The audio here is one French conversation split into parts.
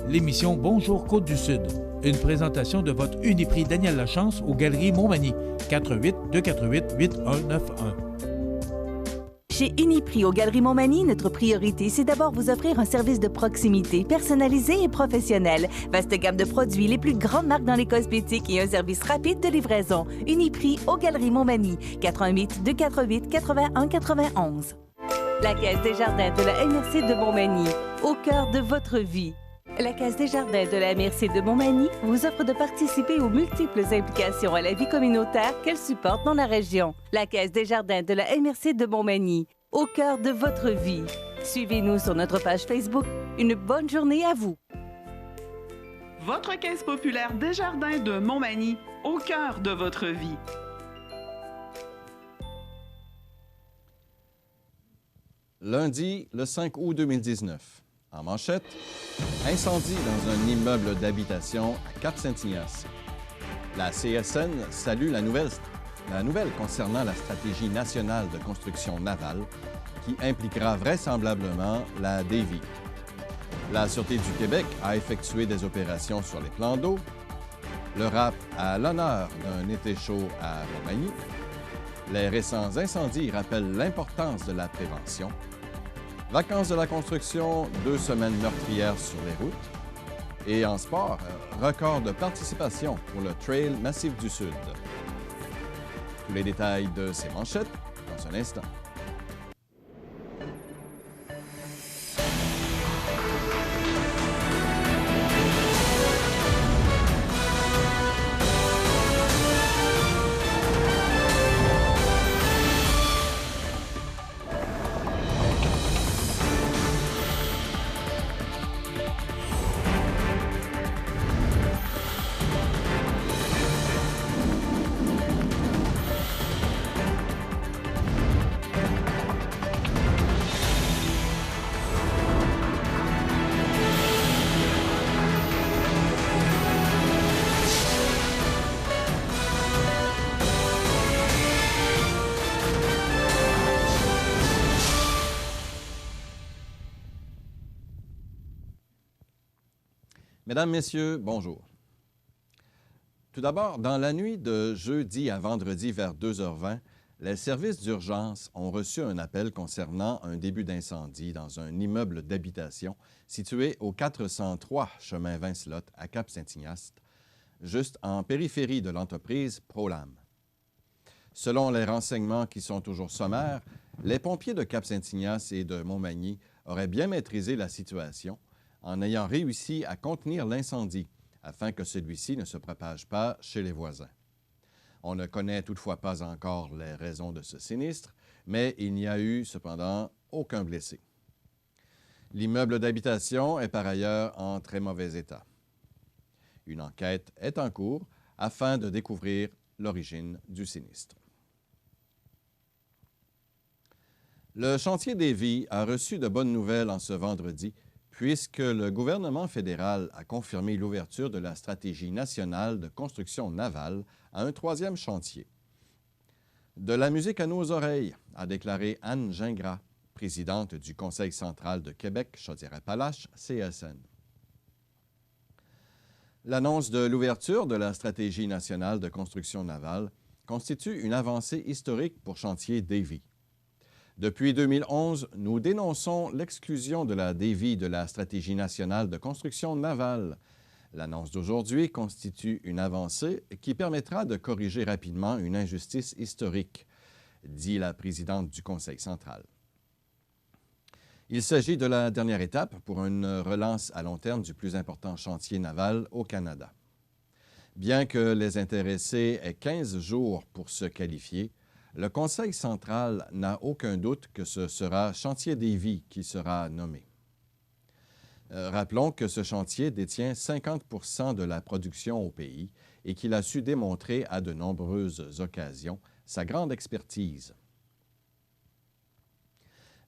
l'émission Bonjour Côte-du-Sud. Une présentation de votre Uniprix Daniel Lachance aux Galeries Montmagny. 418-248-8191. Chez Uniprix aux Galeries Montmagny, notre priorité, c'est d'abord vous offrir un service de proximité, personnalisé et professionnel. Vaste gamme de produits, les plus grandes marques dans les cosmétiques et un service rapide de livraison. Uniprix aux Galeries Montmagny. 418-248-8191. La Caisse des Jardins de la MRC de Montmagny, au cœur de votre vie. La Caisse des Jardins de la MRC de Montmagny vous offre de participer aux multiples implications à la vie communautaire qu'elle supporte dans la région. La Caisse des Jardins de la MRC de Montmagny, au cœur de votre vie. Suivez-nous sur notre page Facebook. Une bonne journée à vous. Votre Caisse populaire des Jardins de Montmagny, au cœur de votre vie. Lundi, le 5 août 2019. En manchette, incendie dans un immeuble d'habitation à Cap-Saint-Ignace. La CSN salue la nouvelle concernant la stratégie nationale de construction navale qui impliquera vraisemblablement la Davie. La Sûreté du Québec a effectué des opérations sur les plans d'eau. Le rap à l'honneur d'un été chaud à Montmagny. Les récents incendies rappellent l'importance de la prévention. Vacances de la construction, 2 semaines meurtrières sur les routes. Et en sport, record de participation pour le Trail Massif du Sud. Tous les détails de ces manchettes dans un instant. Mesdames, Messieurs, bonjour. Tout d'abord, dans la nuit de jeudi à vendredi vers 2h20, les services d'urgence ont reçu un appel concernant un début d'incendie dans un immeuble d'habitation situé au 403 chemin Vincelotte à Cap-Saint-Ignace, juste en périphérie de l'entreprise Prolam. Selon les renseignements qui sont toujours sommaires, les pompiers de Cap-Saint-Ignace et de Montmagny auraient bien maîtrisé la situation en ayant réussi à contenir l'incendie afin que celui-ci ne se propage pas chez les voisins. On ne connaît toutefois pas encore les raisons de ce sinistre, mais il n'y a eu cependant aucun blessé. L'immeuble d'habitation est par ailleurs en très mauvais état. Une enquête est en cours afin de découvrir l'origine du sinistre. Le chantier Davie a reçu de bonnes nouvelles en ce vendredi puisque le gouvernement fédéral a confirmé l'ouverture de la stratégie nationale de construction navale à un 3e chantier. De la musique à nos oreilles, a déclaré Anne Gingras, présidente du Conseil central de Québec, Chaudière-Appalaches, CSN. L'annonce de l'ouverture de la stratégie nationale de construction navale constitue une avancée historique pour chantier Davie. Depuis 2011, nous dénonçons l'exclusion de la Davie de la stratégie nationale de construction navale. L'annonce d'aujourd'hui constitue une avancée qui permettra de corriger rapidement une injustice historique, dit la présidente du Conseil central. Il s'agit de la dernière étape pour une relance à long terme du plus important chantier naval au Canada. Bien que les intéressés aient 15 jours pour se qualifier, le Conseil central n'a aucun doute que ce sera Chantier Davie qui sera nommé. Rappelons que ce chantier détient 50 % de la production au pays et qu'il a su démontrer à de nombreuses occasions sa grande expertise.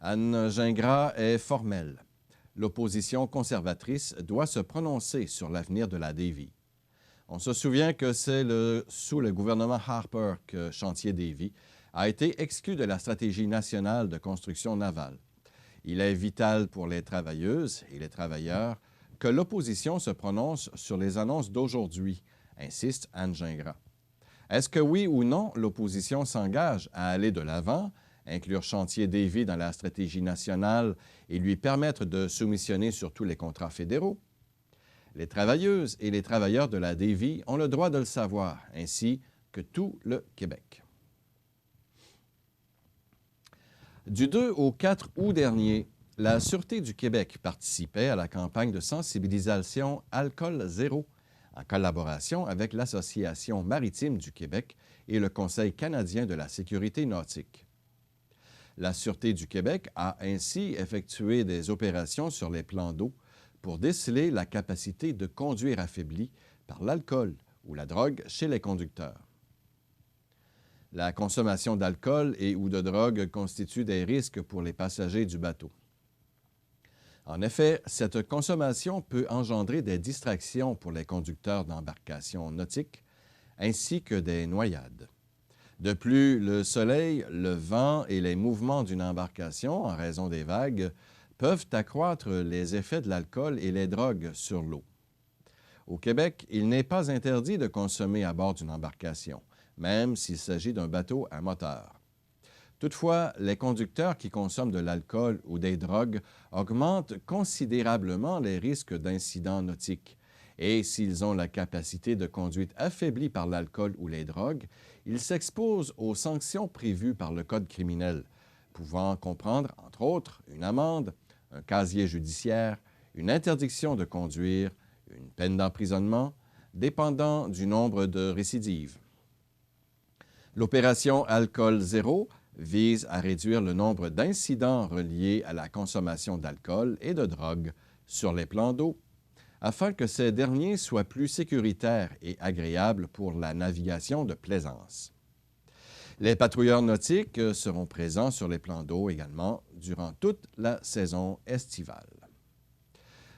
Anne Gingras est formelle. L'opposition conservatrice doit se prononcer sur l'avenir de la Davie. On se souvient que c'est sous le gouvernement Harper que Chantier Davie a été exclu de la stratégie nationale de construction navale. Il est vital pour les travailleuses et les travailleurs que l'opposition se prononce sur les annonces d'aujourd'hui, insiste Anne Gingras. Est-ce que oui ou non, l'opposition s'engage à aller de l'avant, inclure Chantier Davy dans la stratégie nationale et lui permettre de soumissionner sur tous les contrats fédéraux? Les travailleuses et les travailleurs de la Davy ont le droit de le savoir, ainsi que tout le Québec. Du 2 au 4 août dernier, la Sûreté du Québec participait à la campagne de sensibilisation Alcool Zéro en collaboration avec l'Association maritime du Québec et le Conseil canadien de la sécurité nautique. La Sûreté du Québec a ainsi effectué des opérations sur les plans d'eau pour déceler la capacité de conduire affaiblie par l'alcool ou la drogue chez les conducteurs. La consommation d'alcool et ou de drogue constitue des risques pour les passagers du bateau. En effet, cette consommation peut engendrer des distractions pour les conducteurs d'embarcations nautiques ainsi que des noyades. De plus, le soleil, le vent et les mouvements d'une embarcation en raison des vagues peuvent accroître les effets de l'alcool et les drogues sur l'eau. Au Québec, il n'est pas interdit de consommer à bord d'une embarcation, même s'il s'agit d'un bateau à moteur. Toutefois, les conducteurs qui consomment de l'alcool ou des drogues augmentent considérablement les risques d'incidents nautiques. Et s'ils ont la capacité de conduite affaiblie par l'alcool ou les drogues, ils s'exposent aux sanctions prévues par le Code criminel, pouvant comprendre, entre autres, une amende, un casier judiciaire, une interdiction de conduire, une peine d'emprisonnement, dépendant du nombre de récidives. L'opération Alcool Zéro vise à réduire le nombre d'incidents reliés à la consommation d'alcool et de drogue sur les plans d'eau, afin que ces derniers soient plus sécuritaires et agréables pour la navigation de plaisance. Les patrouilleurs nautiques seront présents sur les plans d'eau également durant toute la saison estivale.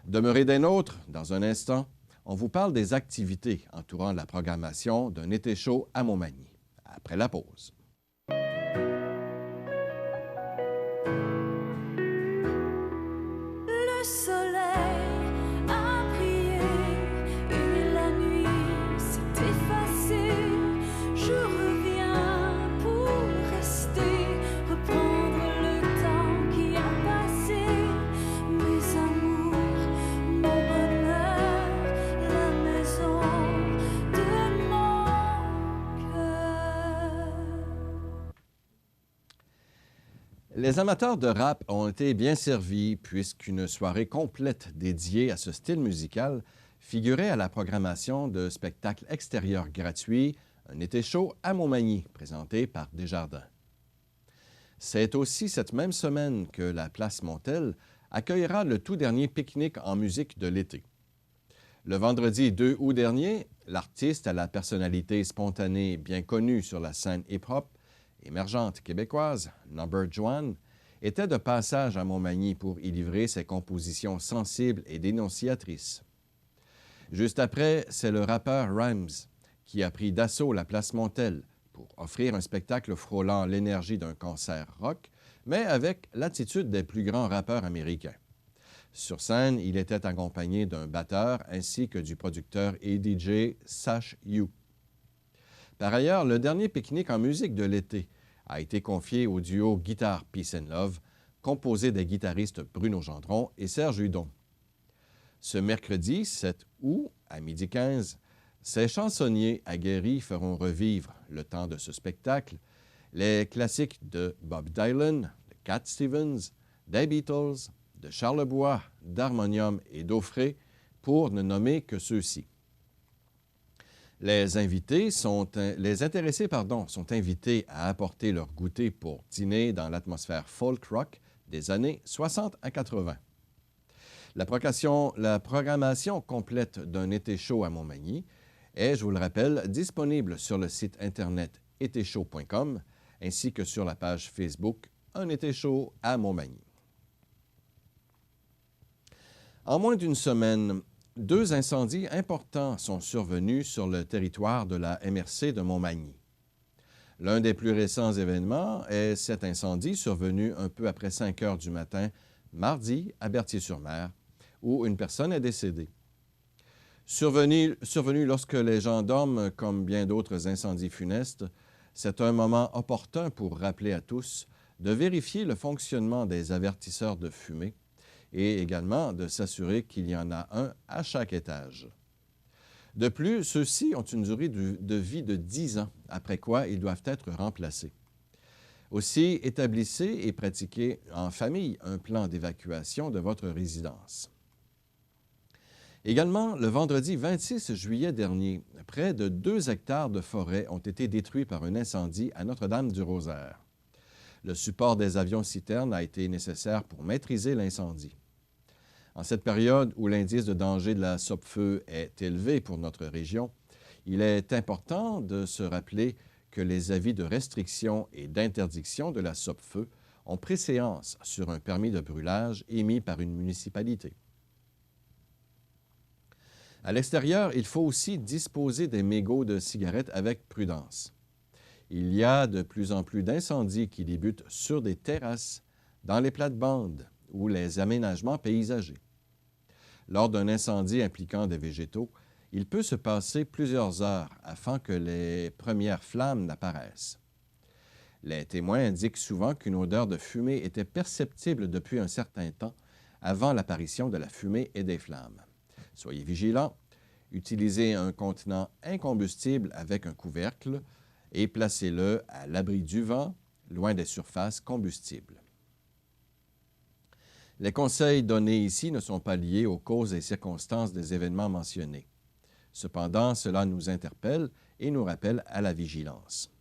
Demeurez des nôtres, dans un instant, on vous parle des activités entourant la programmation d'un été chaud à Montmagny. Après la pause. Le soleil a brillé et la nuit s'est effacée. Je reviens pour rester, reprendre le temps qui a passé. Mes amours, mon bonheur, la maison de mon cœur. Les amateurs de rap ont été bien servis puisqu'une soirée complète dédiée à ce style musical figurait à la programmation de spectacles extérieurs gratuits, un été chaud à Montmagny, présenté par Desjardins. C'est aussi cette même semaine que la Place Montel accueillera le tout dernier pique-nique en musique de l'été. Le vendredi 2 août dernier, l'artiste à la personnalité spontanée bien connue sur la scène hip-hop émergente québécoise, Number Joanne, était de passage à Montmagny pour y livrer ses compositions sensibles et dénonciatrices. Juste après, c'est le rappeur Rhymes qui a pris d'assaut la Place Montel pour offrir un spectacle frôlant l'énergie d'un concert rock, mais avec l'attitude des plus grands rappeurs américains. Sur scène, il était accompagné d'un batteur ainsi que du producteur et DJ Sash You. Par ailleurs, le dernier pique-nique en musique de l'été a été confié au duo Guitare Peace and Love, composé des guitaristes Bruno Gendron et Serge Hudon. Ce mercredi 7 août, à 12h15, ces chansonniers aguerris feront revivre, le temps de ce spectacle, les classiques de Bob Dylan, de Cat Stevens, des Beatles, de Charlebois, d'Harmonium et d'Aufrey, pour ne nommer que ceux-ci. Les intéressés sont invités à apporter leur goûter pour dîner dans l'atmosphère folk rock des années 60 à 80. La programmation complète d'un été chaud à Montmagny est, je vous le rappelle, disponible sur le site internet etéchaud.com ainsi que sur la page Facebook Un été chaud à Montmagny. En moins d'une semaine, 2 incendies importants sont survenus sur le territoire de la MRC de Montmagny. L'un des plus récents événements est cet incendie survenu un peu après 5 heures du matin, mardi, à Berthier-sur-Mer, où une personne est décédée. Survenu lorsque les gens dorment, comme bien d'autres incendies funestes, c'est un moment opportun pour rappeler à tous de vérifier le fonctionnement des avertisseurs de fumée et également de s'assurer qu'il y en a un à chaque étage. De plus, ceux-ci ont une durée de vie de 10 ans, après quoi ils doivent être remplacés. Aussi, établissez et pratiquez en famille un plan d'évacuation de votre résidence. Également, le vendredi 26 juillet dernier, près de 2 hectares de forêt ont été détruits par un incendie à Notre-Dame-du-Rosaire. Le support des avions-citernes a été nécessaire pour maîtriser l'incendie. En cette période où l'indice de danger de la SOPFEU est élevé pour notre région, il est important de se rappeler que les avis de restriction et d'interdiction de la SOPFEU ont préséance sur un permis de brûlage émis par une municipalité. À l'extérieur, il faut aussi disposer des mégots de cigarettes avec prudence. Il y a de plus en plus d'incendies qui débutent sur des terrasses, dans les plates-bandes ou les aménagements paysagers. Lors d'un incendie impliquant des végétaux, il peut se passer plusieurs heures afin que les premières flammes n'apparaissent. Les témoins indiquent souvent qu'une odeur de fumée était perceptible depuis un certain temps avant l'apparition de la fumée et des flammes. Soyez vigilants, utilisez un contenant incombustible avec un couvercle et placez-le à l'abri du vent, loin des surfaces combustibles. Les conseils donnés ici ne sont pas liés aux causes et circonstances des événements mentionnés. Cependant, cela nous interpelle et nous rappelle à la vigilance.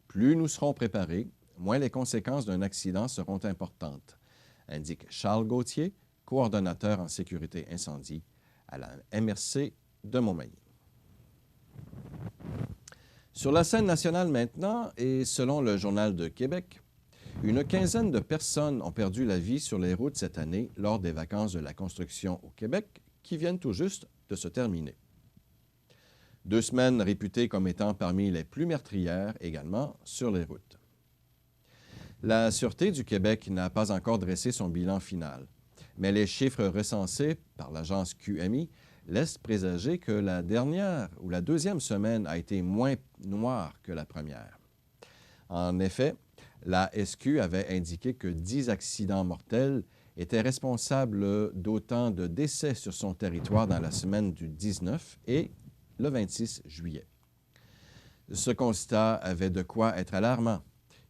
Plus nous serons préparés, moins les conséquences d'un accident seront importantes, indique Charles Gauthier, coordonnateur en sécurité incendie à la MRC de Montmagny. Sur la scène nationale maintenant, et selon le Journal de Québec, une quinzaine de personnes ont perdu la vie sur les routes cette année lors des vacances de la construction au Québec qui viennent tout juste de se terminer. 2 semaines réputées comme étant parmi les plus meurtrières également sur les routes. La Sûreté du Québec n'a pas encore dressé son bilan final, mais les chiffres recensés par l'agence QMI laissent présager que la dernière ou la deuxième semaine a été moins noire que la première. En effet, la SQ avait indiqué que 10 accidents mortels étaient responsables d'autant de décès sur son territoire dans la semaine du 19 et le 26 juillet. Ce constat avait de quoi être alarmant,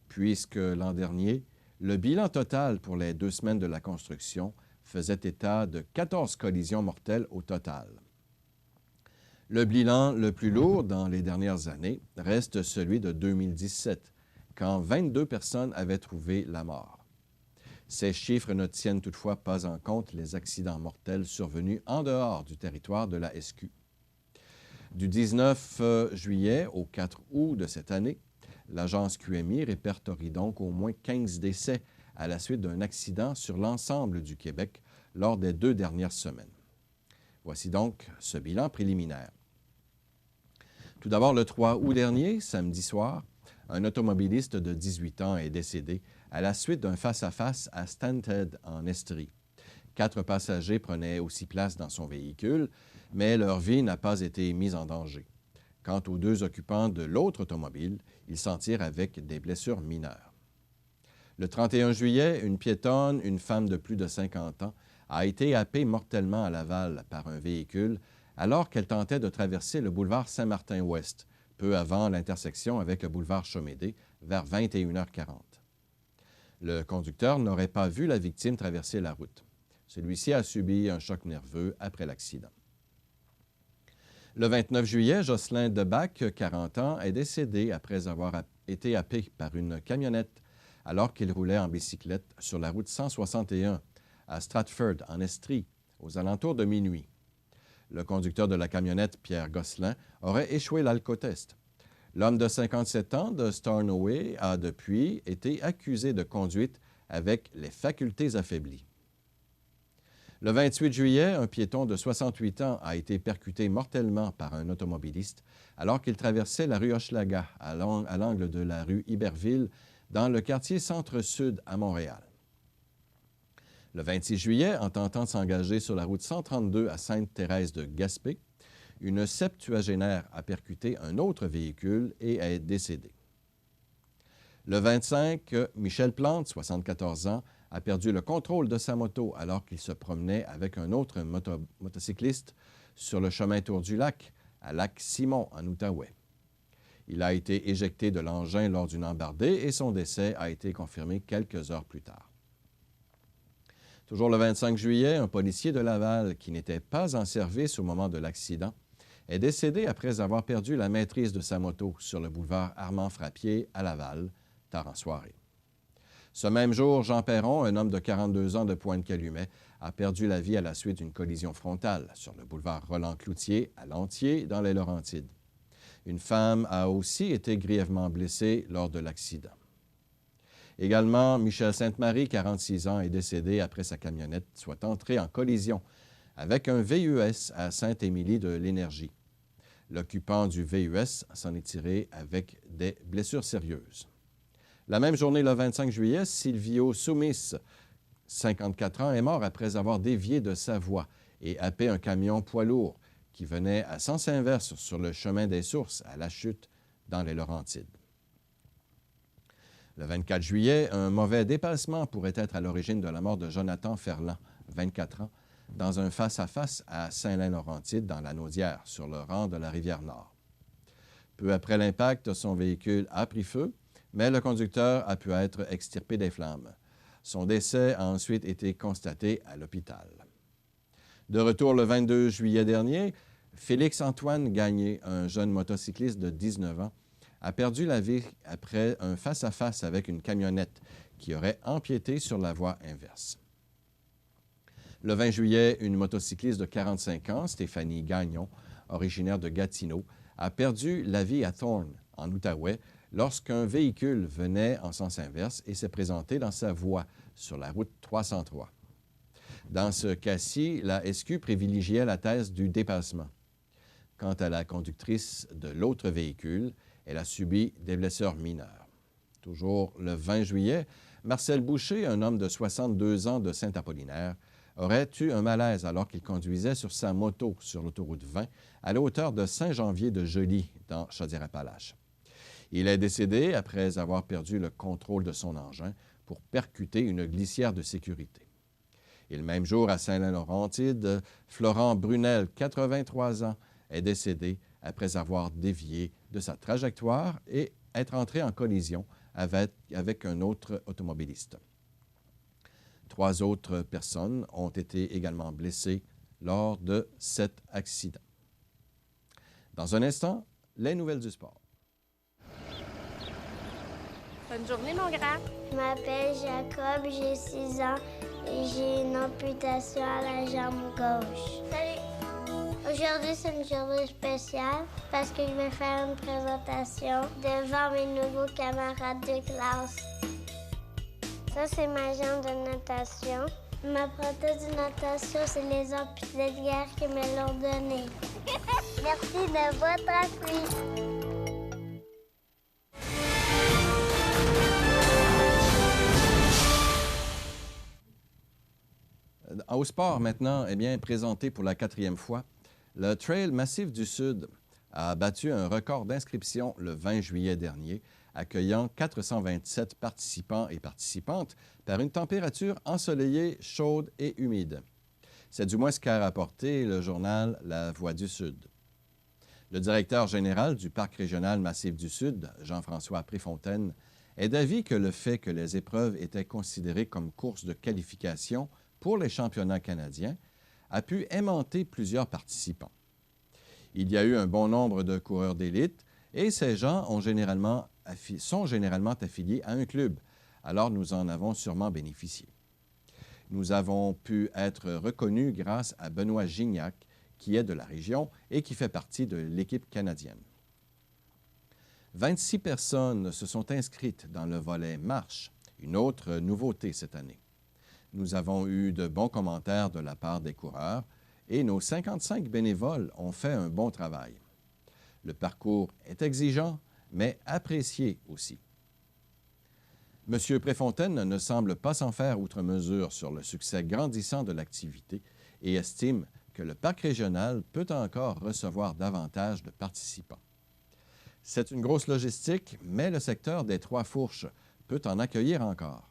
puisque l'an dernier, le bilan total pour les 2 semaines de la construction faisait état de 14 collisions mortelles au total. Le bilan le plus lourd dans les dernières années reste celui de 2017, quand 22 personnes avaient trouvé la mort. Ces chiffres ne tiennent toutefois pas en compte les accidents mortels survenus en dehors du territoire de la SQ. Du 19 juillet au 4 août de cette année, l'agence QMI répertorie donc au moins 15 décès à la suite d'un accident sur l'ensemble du Québec lors des 2 dernières semaines. Voici donc ce bilan préliminaire. Tout d'abord, le 3 août dernier, samedi soir, un automobiliste de 18 ans est décédé à la suite d'un face-à-face à Stanthead, en Estrie. 4 passagers prenaient aussi place dans son véhicule, mais leur vie n'a pas été mise en danger. Quant aux 2 occupants de l'autre automobile, ils s'en tirent avec des blessures mineures. Le 31 juillet, une piétonne, une femme de plus de 50 ans, a été happée mortellement à Laval par un véhicule alors qu'elle tentait de traverser le boulevard Saint-Martin-Ouest, peu avant l'intersection avec le boulevard Chomédé, vers 21h40. Le conducteur n'aurait pas vu la victime traverser la route. Celui-ci a subi un choc nerveux après l'accident. Le 29 juillet, Jocelyn Debac, 40 ans, est décédé après avoir été happé par une camionnette alors qu'il roulait en bicyclette sur la route 161 à Stratford, en Estrie, aux alentours de minuit. Le conducteur de la camionnette, Pierre Gosselin, aurait échoué l'alcotest. L'homme de 57 ans de Stornoway a depuis été accusé de conduite avec les facultés affaiblies. Le 28 juillet, un piéton de 68 ans a été percuté mortellement par un automobiliste alors qu'il traversait la rue Hochelaga à l'angle de la rue Iberville dans le quartier Centre-Sud à Montréal. Le 26 juillet, en tentant de s'engager sur la route 132 à Sainte-Thérèse de Gaspé, une septuagénaire a percuté un autre véhicule et est décédée. Le 25, Michel Plante, 74 ans, a perdu le contrôle de sa moto alors qu'il se promenait avec un autre motocycliste sur le chemin Tour du Lac, à Lac-Simon, en Outaouais. Il a été éjecté de l'engin lors d'une embardée et son décès a été confirmé quelques heures plus tard. Toujours le 25 juillet, un policier de Laval qui n'était pas en service au moment de l'accident est décédé après avoir perdu la maîtrise de sa moto sur le boulevard Armand-Frappier à Laval, tard en soirée. Ce même jour, Jean Perron, un homme de 42 ans de Pointe-Calumet, a perdu la vie à la suite d'une collision frontale sur le boulevard Roland-Cloutier à Lantier, dans les Laurentides. Une femme a aussi été grièvement blessée lors de l'accident. Également, Michel Sainte-Marie, 46 ans, est décédé après sa camionnette soit entrée en collision avec un VUS à Sainte-Émilie de l'Énergie. L'occupant du VUS s'en est tiré avec des blessures sérieuses. La même journée, le 25 juillet, Silvio Soumis, 54 ans, est mort après avoir dévié de sa voie et happé un camion poids lourd qui venait à sens inverse sur le chemin des Sources à La Chute, dans les Laurentides. Le 24 juillet, un mauvais dépassement pourrait être à l'origine de la mort de Jonathan Ferland, 24 ans, dans un face-à-face à Saint-Lin-Laurentide, dans la Naudière, sur le rang de la Rivière-Nord. Peu après l'impact, son véhicule a pris feu, mais le conducteur a pu être extirpé des flammes. Son décès a ensuite été constaté à l'hôpital. De retour le 22 juillet dernier, Félix-Antoine Gagné, un jeune motocycliste de 19 ans, a perdu la vie après un face-à-face avec une camionnette qui aurait empiété sur la voie inverse. Le 20 juillet, une motocycliste de 45 ans, Stéphanie Gagnon, originaire de Gatineau, a perdu la vie à Thorne, en Outaouais, lorsqu'un véhicule venait en sens inverse et s'est présenté dans sa voie sur la route 303. Dans ce cas-ci, la SQ privilégiait la thèse du dépassement. Quant à la conductrice de l'autre véhicule, elle a subi des blessures mineures. Toujours le 20 juillet, Marcel Boucher, un homme de 62 ans de Saint-Apollinaire, aurait eu un malaise alors qu'il conduisait sur sa moto sur l'autoroute 20 à la hauteur de Saint-Janvier-de-Joly, dans Chaudière-Appalaches. Il est décédé après avoir perdu le contrôle de son engin pour percuter une glissière de sécurité. Et le même jour, à Saint-Lin-Laurentide, Florent Brunel, 83 ans, est décédé après avoir dévié de sa trajectoire et être entré en collision avec un autre automobiliste. 3 autres personnes ont été également blessées lors de cet accident. Dans un instant, les nouvelles du sport. Bonne journée, mon grand. Je m'appelle Jacob, j'ai 6 ans et j'ai une amputation à la jambe gauche. Salut! Aujourd'hui, c'est une journée spéciale parce que je vais faire une présentation devant mes nouveaux camarades de classe. Ça, c'est ma jambe de natation. Ma prothèse de natation, c'est les amputés de guerre qui me l'ont donnée. Merci de votre appui. Au sport maintenant, eh bien, présenté pour la 4e fois, le Trail Massif du Sud a battu un record d'inscription le 20 juillet dernier, accueillant 427 participants et participantes par une température ensoleillée, chaude et humide. C'est du moins ce qu'a rapporté le journal La Voix du Sud. Le directeur général du Parc régional Massif du Sud, Jean-François Préfontaine, est d'avis que le fait que les épreuves étaient considérées comme courses de qualification pour les championnats canadiens a pu aimanter plusieurs participants. Il y a eu un bon nombre de coureurs d'élite et ces gens sont généralement affiliés à un club, alors nous en avons sûrement bénéficié. Nous avons pu être reconnus grâce à Benoît Gignac, qui est de la région et qui fait partie de l'équipe canadienne. 26 personnes se sont inscrites dans le volet marche, une autre nouveauté cette année. Nous avons eu de bons commentaires de la part des coureurs et nos 55 bénévoles ont fait un bon travail. Le parcours est exigeant, mais apprécié aussi. M. Préfontaine ne semble pas s'en faire outre mesure sur le succès grandissant de l'activité et estime que le parc régional peut encore recevoir davantage de participants. C'est une grosse logistique, mais le secteur des Trois-Fourches peut en accueillir encore.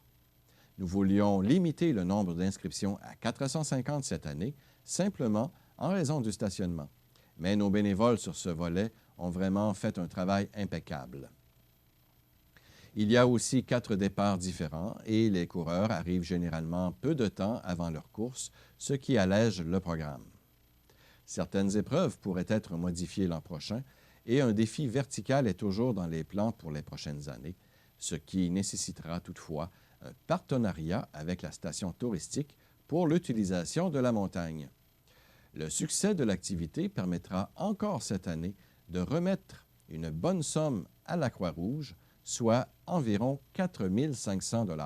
Nous voulions limiter le nombre d'inscriptions à 450 cette année, simplement en raison du stationnement. Mais nos bénévoles sur ce volet ont vraiment fait un travail impeccable. Il y a aussi 4 départs différents et les coureurs arrivent généralement peu de temps avant leur course, ce qui allège le programme. Certaines épreuves pourraient être modifiées l'an prochain et un défi vertical est toujours dans les plans pour les prochaines années, ce qui nécessitera toutefois un partenariat avec la station touristique pour l'utilisation de la montagne. Le succès de l'activité permettra encore cette année de remettre une bonne somme à la Croix-Rouge, soit environ 4 500 $.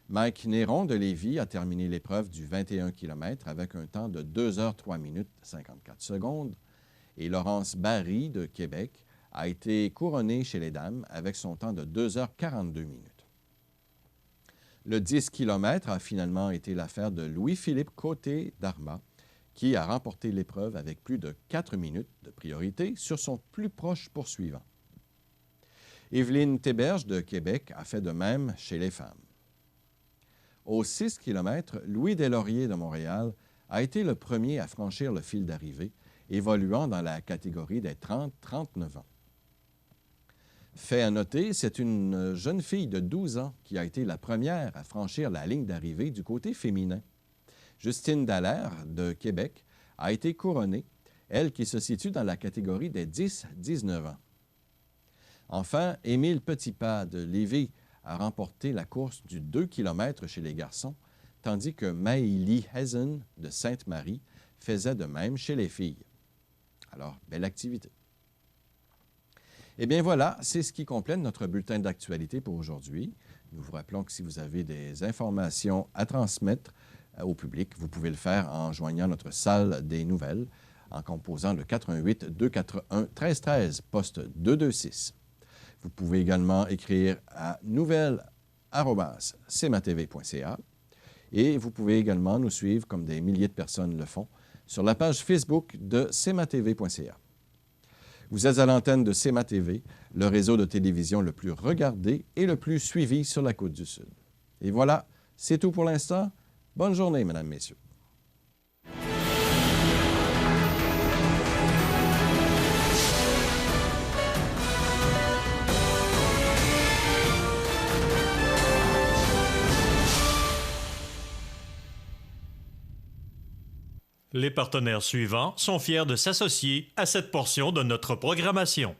Mike Néron de Lévis a terminé l'épreuve du 21 km avec un temps de 2 h 3 minutes 54 secondes et Laurence Barry de Québec a été couronnée chez les dames avec son temps de 2 h 42 minutes. Le 10 km a finalement été l'affaire de Louis-Philippe Côté d'Arma qui a remporté l'épreuve avec plus de 4 minutes de priorité sur son plus proche poursuivant. Evelyne Théberge de Québec a fait de même chez les femmes. Au 6 km, Louis Deslauriers de Montréal a été le premier à franchir le fil d'arrivée, évoluant dans la catégorie des 30-39 ans. Fait à noter, c'est une jeune fille de 12 ans qui a été la première à franchir la ligne d'arrivée du côté féminin. Justine Dallaire de Québec a été couronnée, elle qui se situe dans la catégorie des 10-19 ans. Enfin, Émile Petitpas de Lévis a remporté la course du 2 km chez les garçons, tandis que Maëlie Hazen de Sainte-Marie faisait de même chez les filles. Alors, belle activité. Eh bien voilà, c'est ce qui complète notre bulletin d'actualité pour aujourd'hui. Nous vous rappelons que si vous avez des informations à transmettre au public, vous pouvez le faire en joignant notre salle des nouvelles en composant le 418-241-1313, poste 226. Vous pouvez également écrire à nouvelles@cmatv.ca et vous pouvez également nous suivre, comme des milliers de personnes le font, sur la page Facebook de cmatv.ca. Vous êtes à l'antenne de CMA-TV, le réseau de télévision le plus regardé et le plus suivi sur la Côte-du-Sud. Et voilà, c'est tout pour l'instant. Bonne journée, mesdames, messieurs. Les partenaires suivants sont fiers de s'associer à cette portion de notre programmation.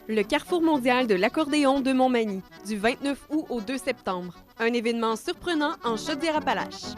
Le Carrefour mondial de l'accordéon de Montmagny, du 29 août au 2 septembre. Un événement surprenant en Chaudière-Appalaches.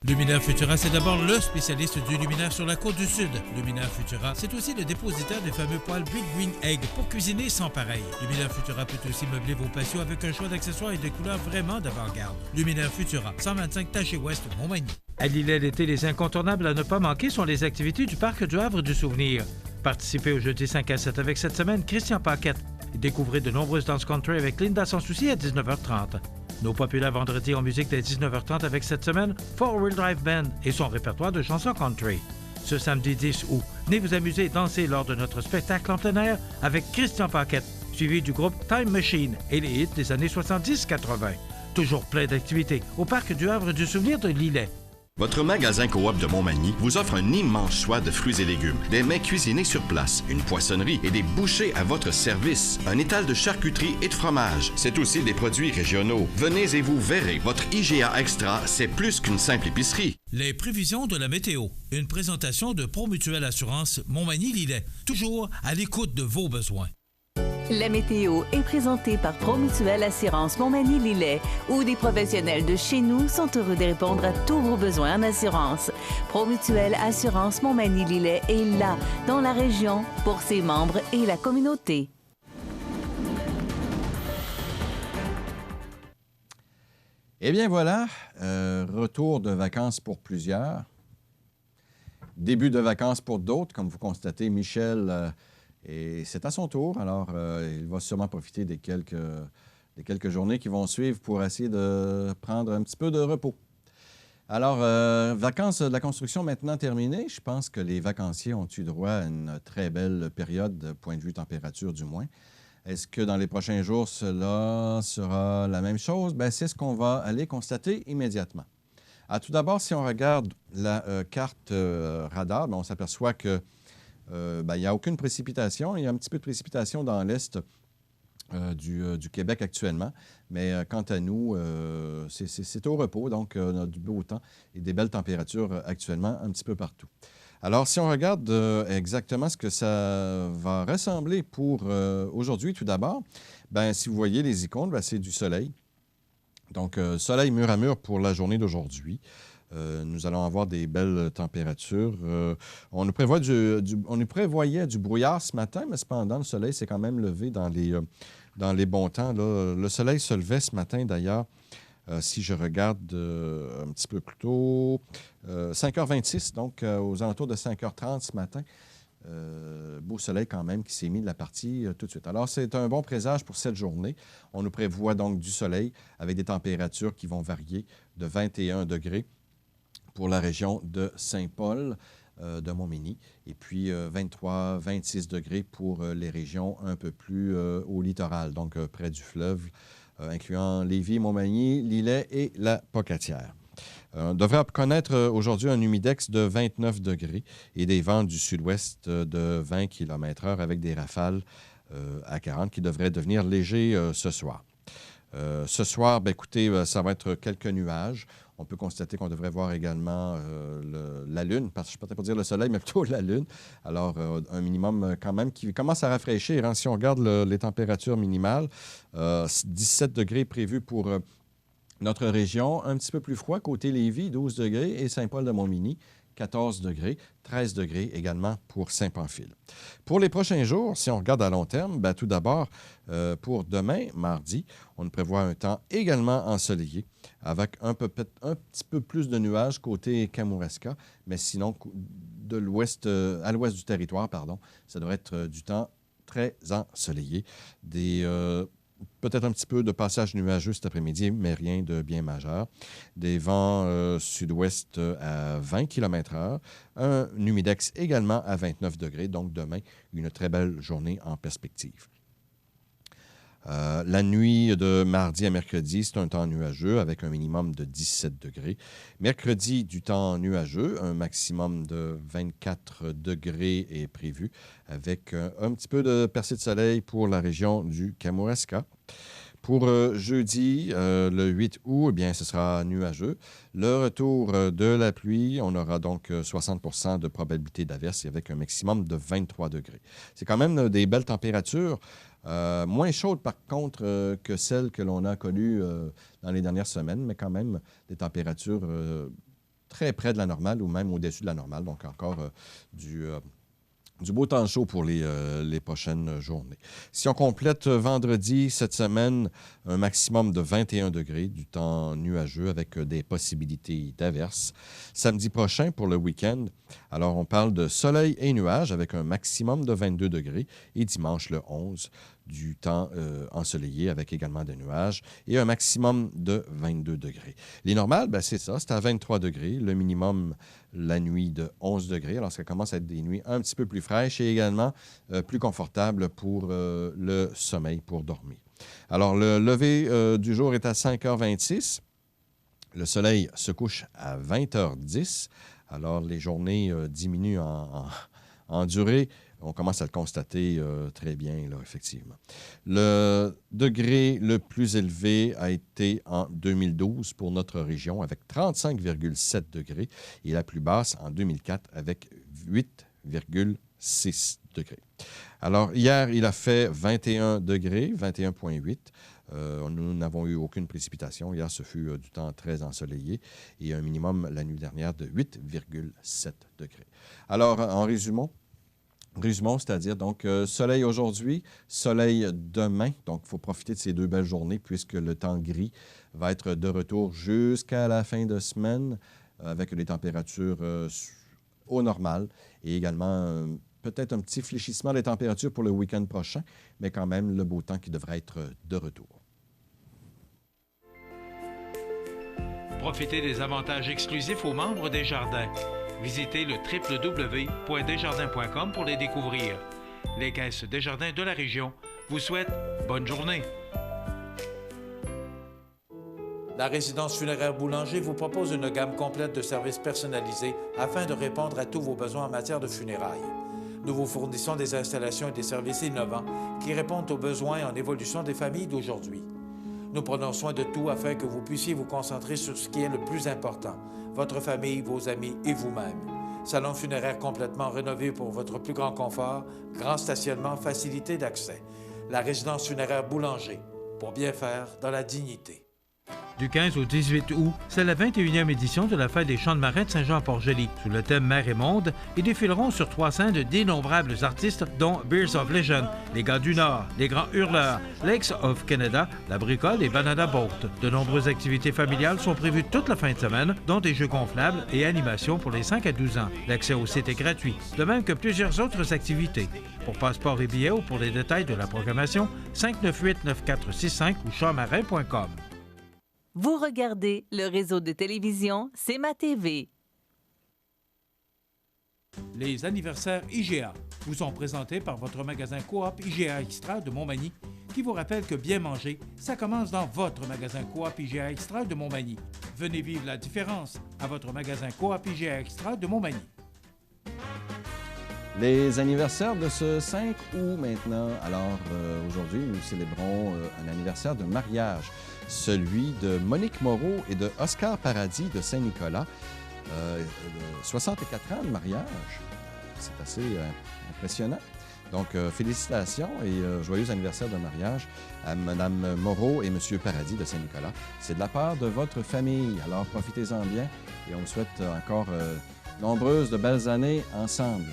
Luminaire Futura, c'est d'abord le spécialiste du luminaire sur la Côte-du-Sud. Luminaire Futura, c'est aussi le dépositaire des fameux poêles Big Green Egg pour cuisiner sans pareil. Luminaire Futura peut aussi meubler vos patios avec un choix d'accessoires et de couleurs vraiment d'avant-garde. Luminaire Futura, 125 Taché Ouest, Montmagny. À Lillet, l'été, les incontournables à ne pas manquer sont les activités du Parc du Havre du Souvenir. Participez au jeudi 5 à 7 avec cette semaine Christian Paquette. Découvrez de nombreuses danses country avec Linda Sans Souci à 19h30. Nos populaires vendredis en musique dès 19h30 avec cette semaine Four Wheel Drive Band et son répertoire de chansons country. Ce samedi 10 août, venez vous amuser et danser lors de notre spectacle en plein air avec Christian Paquette, suivi du groupe Time Machine et les hits des années 70-80. Toujours plein d'activités au Parc du Havre du Souvenir de Lillet. Votre magasin Coop de Montmagny vous offre un immense choix de fruits et légumes, des mets cuisinés sur place, une poissonnerie et des bouchers à votre service, un étal de charcuterie et de fromage. C'est aussi des produits régionaux. Venez et vous verrez, votre IGA Extra, c'est plus qu'une simple épicerie. Les prévisions de la météo. Une présentation de Promutuelle Assurance Montmagny-Lillet. Toujours à l'écoute de vos besoins. La météo est présentée par Promutuelle Assurance Montmagny-Lillet, où des professionnels de chez nous sont heureux de répondre à tous vos besoins en assurance. Promutuelle Assurance Montmagny-Lillet est là, dans la région, pour ses membres et la communauté. Eh bien voilà, retour de vacances pour plusieurs. Début de vacances pour d'autres, comme vous constatez, Michel... Et c'est à son tour, alors il va sûrement profiter des quelques journées qui vont suivre pour essayer de prendre un petit peu de repos. Alors, vacances de la construction maintenant terminées. Je pense que les vacanciers ont eu droit à une très belle période, de point de vue température du moins. Est-ce que dans les prochains jours, cela sera la même chose? Bien, c'est ce qu'on va aller constater immédiatement. Tout d'abord, si on regarde la carte radar, bien, on s'aperçoit que il n'y a aucune précipitation. Il y a un petit peu de précipitation dans l'est du Québec actuellement. Mais quant à nous, c'est au repos. Donc, on a du beau temps et des belles températures actuellement un petit peu partout. Alors, si on regarde exactement ce que ça va ressembler pour aujourd'hui, tout d'abord, bien, si vous voyez les icônes, bien, c'est du soleil. Donc, soleil mur à mur pour la journée d'aujourd'hui. Nous allons avoir des belles températures. On nous prévoyait du brouillard ce matin, mais cependant, le soleil s'est quand même levé dans les bons temps. Là. Le soleil se levait ce matin, d'ailleurs, si je regarde un petit peu plus tôt, 5h26, donc aux alentours de 5h30 ce matin. Beau soleil quand même qui s'est mis de la partie tout de suite. Alors, c'est un bon présage pour cette journée. On nous prévoit donc du soleil avec des températures qui vont varier de 21 degrés pour la région de Saint-Paul, de Montmagny, et puis 23-26 degrés pour les régions un peu plus au littoral, donc près du fleuve, incluant Lévis, Montmagny, Lillet et la Pocatière. On devrait connaître aujourd'hui un humidex de 29 degrés et des vents du sud-ouest de 20 km/h avec des rafales à 40 qui devraient devenir légers ce soir. Ce soir, bien, écoutez, ça va être quelques nuages. On peut constater qu'on devrait voir également la Lune, parce que je ne peux pas dire le Soleil, mais plutôt la Lune. Alors, un minimum quand même qui commence à rafraîchir. Hein. Si on regarde les températures minimales, 17 degrés prévus pour notre région. Un petit peu plus froid côté Lévis, 12 degrés, et Saint-Paul-de-Montmagny, 14 degrés, 13 degrés également pour Saint-Pamphile. Pour les prochains jours, si on regarde à long terme, bien, tout d'abord, pour demain, mardi, on prévoit un temps également ensoleillé avec un petit peu plus de nuages côté Kamouraska, mais sinon, à l'ouest du territoire, ça devrait être du temps très ensoleillé. Peut-être un petit peu de passage nuageux cet après-midi, mais rien de bien majeur. Des vents sud-ouest à 20 km/h. Un humidex également à 29 degrés. Donc, demain, une très belle journée en perspective. La nuit de mardi à mercredi, c'est un temps nuageux avec un minimum de 17 degrés. Mercredi, du temps nuageux, un maximum de 24 degrés est prévu avec un petit peu de percée de soleil pour la région du Kamouraska. Pour jeudi, le 8 août, eh bien, ce sera nuageux. Le retour de la pluie, on aura donc 60 % de probabilité d'averse avec un maximum de 23 degrés. C'est quand même des belles températures. Moins chaudes, par contre, que celles que l'on a connues dans les dernières semaines, mais quand même des températures très près de la normale ou même au-dessus de la normale. Donc, encore du beau temps chaud pour les prochaines journées. Si on complète vendredi, cette semaine, un maximum de 21 degrés, du temps nuageux avec des possibilités d'averses. Samedi prochain, pour le week-end, alors on parle de soleil et nuages avec un maximum de 22 degrés. Et dimanche, le 11, du temps ensoleillé avec également des nuages et un maximum de 22 degrés. Les normales, bien, c'est ça, c'est à 23 degrés. Le minimum, la nuit de 11 degrés. Alors, ça commence à être des nuits un petit peu plus fraîches et également plus confortables pour le sommeil, pour dormir. Alors, le lever du jour est à 5h26. Le soleil se couche à 20h10. Alors, les journées diminuent en durée. On commence à le constater très bien, là, effectivement. Le degré le plus élevé a été en 2012 pour notre région avec 35,7 degrés et la plus basse en 2004 avec 8,6 degrés. Alors, hier, il a fait 21 degrés, 21,8. Nous n'avons eu aucune précipitation. Hier, ce fut du temps très ensoleillé et un minimum la nuit dernière de 8,7 degrés. Alors, en résumons, c'est-à-dire donc soleil aujourd'hui, soleil demain. Donc, il faut profiter de ces 2 belles journées puisque le temps gris va être de retour jusqu'à la fin de semaine avec des températures au normal et également peut-être un petit fléchissement des températures pour le week-end prochain, mais quand même le beau temps qui devrait être de retour. Profitez des avantages exclusifs aux membres des Jardins. Visitez le www.desjardins.com pour les découvrir. Les caisses Desjardins de la région vous souhaitent bonne journée. La résidence funéraire Boulanger vous propose une gamme complète de services personnalisés afin de répondre à tous vos besoins en matière de funérailles. Nous vous fournissons des installations et des services innovants qui répondent aux besoins en évolution des familles d'aujourd'hui. Nous prenons soin de tout afin que vous puissiez vous concentrer sur ce qui est le plus important, votre famille, vos amis et vous-même. Salon funéraire complètement rénové pour votre plus grand confort, grand stationnement, facilité d'accès. La résidence funéraire Boulanger, pour bien faire dans la dignité. Du 15 au 18 août, c'est la 21e édition de la Fête des Chants de Marais de Saint-Jean-Port-Joli. Sous le thème Mer et Monde, ils défileront sur 3 scènes d'innombrables artistes, dont Beers of Legend, Les Gars du Nord, Les Grands Hurleurs, Lakes of Canada, La Bricole et Banana Boat. De nombreuses activités familiales sont prévues toute la fin de semaine, dont des jeux gonflables et animations pour les 5 à 12 ans. L'accès au site est gratuit, de même que plusieurs autres activités. Pour passeport et billets ou pour les détails de la programmation, 598-9465 ou champmarin.com. Vous regardez le réseau de télévision C'est ma TV. Les anniversaires IGA vous sont présentés par votre magasin Coop IGA Extra de Montmagny, qui vous rappelle que bien manger, ça commence dans votre magasin Coop IGA Extra de Montmagny. Venez vivre la différence à votre magasin Coop IGA Extra de Montmagny. Les anniversaires de ce 5 août maintenant. Alors, aujourd'hui, nous célébrons un anniversaire de mariage, celui de Monique Moreau et de Oscar Paradis de Saint-Nicolas. 64 ans de mariage. C'est assez impressionnant. Donc, félicitations et joyeux anniversaire de mariage à Mme Moreau et M. Paradis de Saint-Nicolas. C'est de la part de votre famille. Alors, profitez-en bien et on vous souhaite encore nombreuses de belles années ensemble.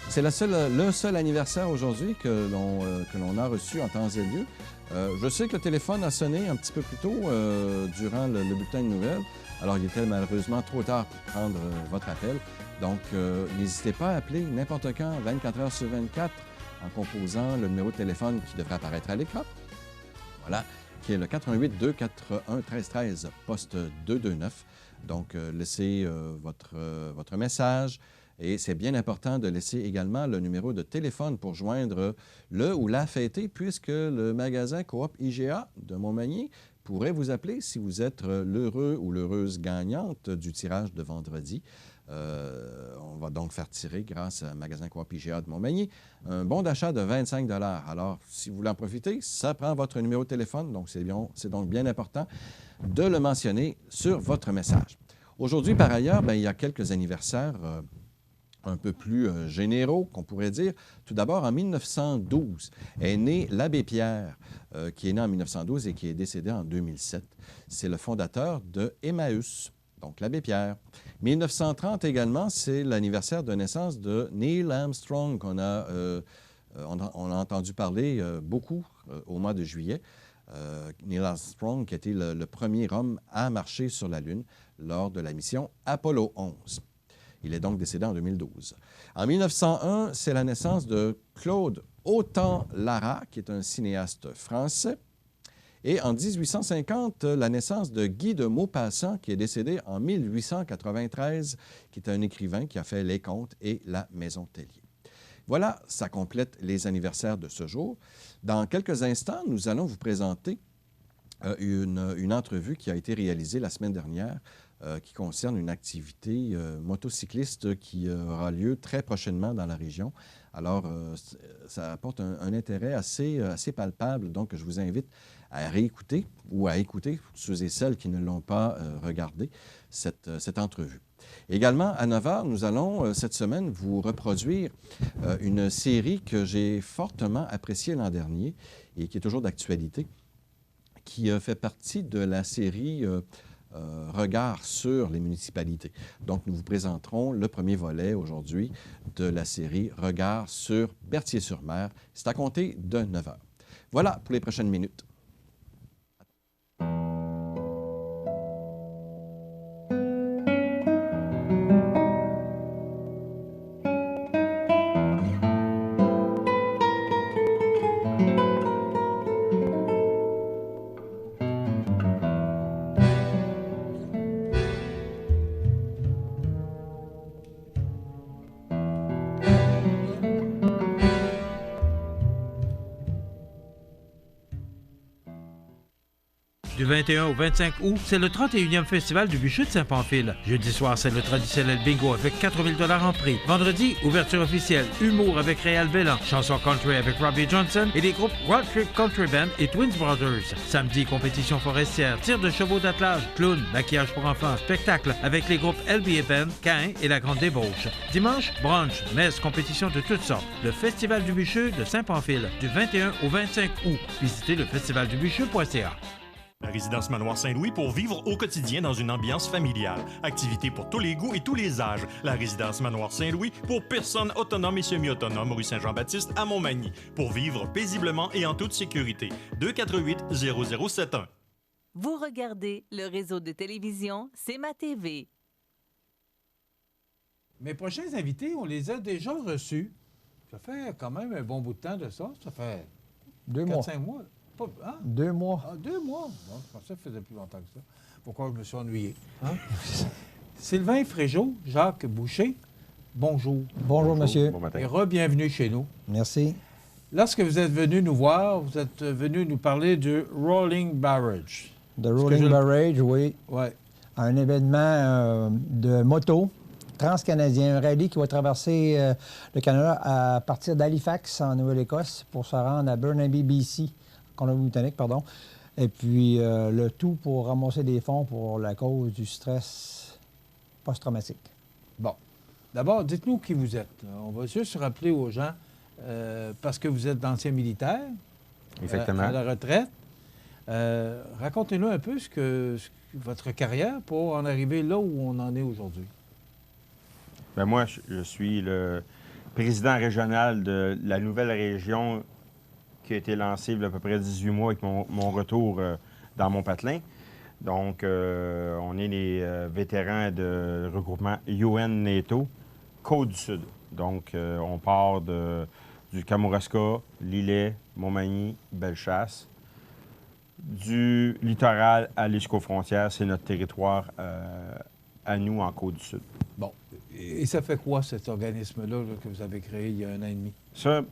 C'est le seul anniversaire aujourd'hui que l'on a reçu en temps et lieu. Je sais que le téléphone a sonné un petit peu plus tôt durant le bulletin de nouvelles. Alors, il était malheureusement trop tard pour prendre votre appel. Donc, n'hésitez pas à appeler n'importe quand, 24 heures sur 24, en composant le numéro de téléphone qui devrait apparaître à l'écran. Voilà, qui est le 88 241 1313, poste 229. Donc, laissez votre message. Et c'est bien important de laisser également le numéro de téléphone pour joindre le ou la fêtée, puisque le magasin Coop IGA de Montmagny pourrait vous appeler si vous êtes l'heureux ou l'heureuse gagnante du tirage de vendredi. On va donc faire tirer, grâce à magasin Coop IGA de Montmagny, un bon d'achat de 25 $. Alors, si vous voulez en profiter, ça prend votre numéro de téléphone, donc c'est donc bien important de le mentionner sur votre message. Aujourd'hui, par ailleurs, il y a quelques anniversaires un peu plus généraux, qu'on pourrait dire. Tout d'abord, en 1912, est né l'abbé Pierre, qui est né en 1912 et qui est décédé en 2007. C'est le fondateur de Emmaüs, donc l'abbé Pierre. 1930 également, c'est l'anniversaire de naissance de Neil Armstrong, qu'on a, on a entendu parler beaucoup au mois de juillet. Neil Armstrong, qui a été le premier homme à marcher sur la Lune lors de la mission Apollo 11. Il est donc décédé en 2012. En 1901, c'est la naissance de Claude Autant-Lara, qui est un cinéaste français. Et en 1850, la naissance de Guy de Maupassant, qui est décédé en 1893, qui est un écrivain qui a fait Les Contes et La Maison Tellier. Voilà, ça complète les anniversaires de ce jour. Dans quelques instants, nous allons vous présenter une entrevue qui a été réalisée la semaine dernière qui concerne une activité motocycliste qui aura lieu très prochainement dans la région. Alors, ça apporte un intérêt assez palpable, donc je vous invite à réécouter ou à écouter, ceux et celles qui ne l'ont pas regardé, cette entrevue. Également, à 9 h, nous allons cette semaine vous reproduire une série que j'ai fortement appréciée l'an dernier et qui est toujours d'actualité, qui fait partie de la série Regard sur les municipalités. Donc, nous vous présenterons le premier volet aujourd'hui de la série Regard sur Berthier-sur-Mer. C'est à compter de 9 h. Voilà pour les prochaines minutes. Du 21 au 25 août, c'est le 31e Festival du Bûcher de Saint-Pamphile. Jeudi soir, c'est le traditionnel bingo avec 4 000 $ en prix. Vendredi, ouverture officielle, humour avec Réal Bellan, chansons country avec Robbie Johnson et les groupes Road Trip Country Band et Twins Brothers. Samedi, compétition forestière, tir de chevaux d'attelage, clown, maquillage pour enfants, spectacle avec les groupes LBA Band, Cain et La Grande Débauche. Dimanche, brunch, messe, compétition de toutes sortes. Le Festival du Bûcher de Saint-Pamphile, du 21 au 25 août. Visitez le festivaldubucher.ca. La résidence Manoir Saint-Louis pour vivre au quotidien dans une ambiance familiale. Activités pour tous les goûts et tous les âges. La résidence Manoir Saint-Louis pour personnes autonomes et semi-autonomes, rue Saint-Jean-Baptiste à Montmagny. Pour vivre paisiblement et en toute sécurité. 248-0071. Vous regardez le réseau de télévision C'est ma TV. Mes prochains invités, on les a déjà reçus. Ça fait quand même un bon bout de temps de ça. Ça fait 4-5 mois. Pas, hein? 2 mois. Ah, 2 mois? Bon, je pensais que ça faisait plus longtemps que ça. Pourquoi je me suis ennuyé? Hein? Sylvain Fréjot, Jacques Boucher, bonjour. Bonjour, monsieur. Bon matin. Et re-bienvenue chez nous. Merci. Lorsque vous êtes venu nous voir, vous êtes venu nous parler du Rolling Barrage. The Rolling Barrage, oui. Ouais. Un événement de moto transcanadien, un rallye qui va traverser le Canada à partir d'Halifax, en Nouvelle-Écosse, pour se rendre à Burnaby, BC. Colombie-Britannique, pardon. Et puis, le tout pour ramasser des fonds pour la cause du stress post-traumatique. Bon. D'abord, dites-nous qui vous êtes. On va juste rappeler aux gens, parce que vous êtes d'anciens militaires. Exactement. À la retraite. Racontez-nous un peu votre carrière pour en arriver là où on en est aujourd'hui. Bien, moi, je suis le président régional de la nouvelle région qui a été lancé il y a à peu près 18 mois avec mon retour dans mon patelin. Donc, on est les vétérans de regroupement UN-NATO Côte-du-Sud. Donc, on part du Kamouraska, Lillet, Montmagny, Bellechasse. Du littoral à jusqu'aux frontières, c'est notre territoire à nous en Côte-du-Sud. Bon. Et ça fait quoi, cet organisme-là que vous avez créé il y a 1 an et demi? Ça,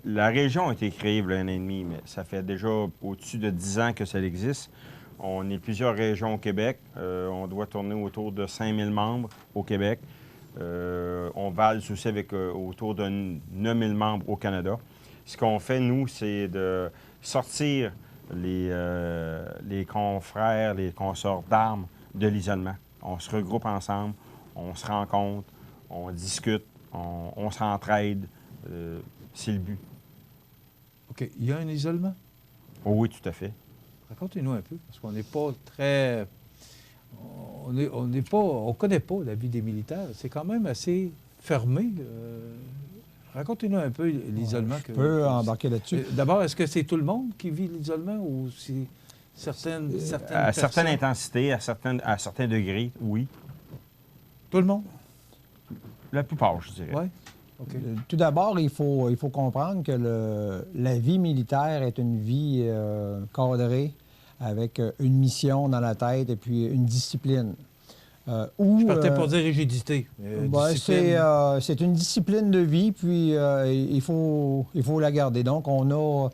la région a été créée il y a 1 an et demi, mais ça fait déjà au-dessus de 10 ans que ça existe. On est plusieurs régions au Québec. On doit tourner autour de 5000 membres au Québec. On valse aussi avec autour de 9000 membres au Canada. Ce qu'on fait, nous, c'est de sortir les confrères, les consorts d'armes de l'isolement. On se regroupe ensemble, on se rencontre, on discute, on s'entraide. C'est le but. OK. Il y a un isolement? Oh oui, tout à fait. Racontez-nous un peu, parce qu'on n'est pas très... On ne connaît pas la vie des militaires. C'est quand même assez fermé. Racontez-nous un peu l'isolement. Je peux embarquer là-dessus. D'abord, est-ce que c'est tout le monde qui vit l'isolement ou si certaines à certaines intensités, à certains degrés, oui. Tout le monde? La plupart, je dirais. Oui. Okay. Tout d'abord, il faut comprendre que la vie militaire est une vie cadrée avec une mission dans la tête et puis une discipline. Je partais pour dire rigidité. C'est une discipline de vie, puis il faut la garder. Donc, on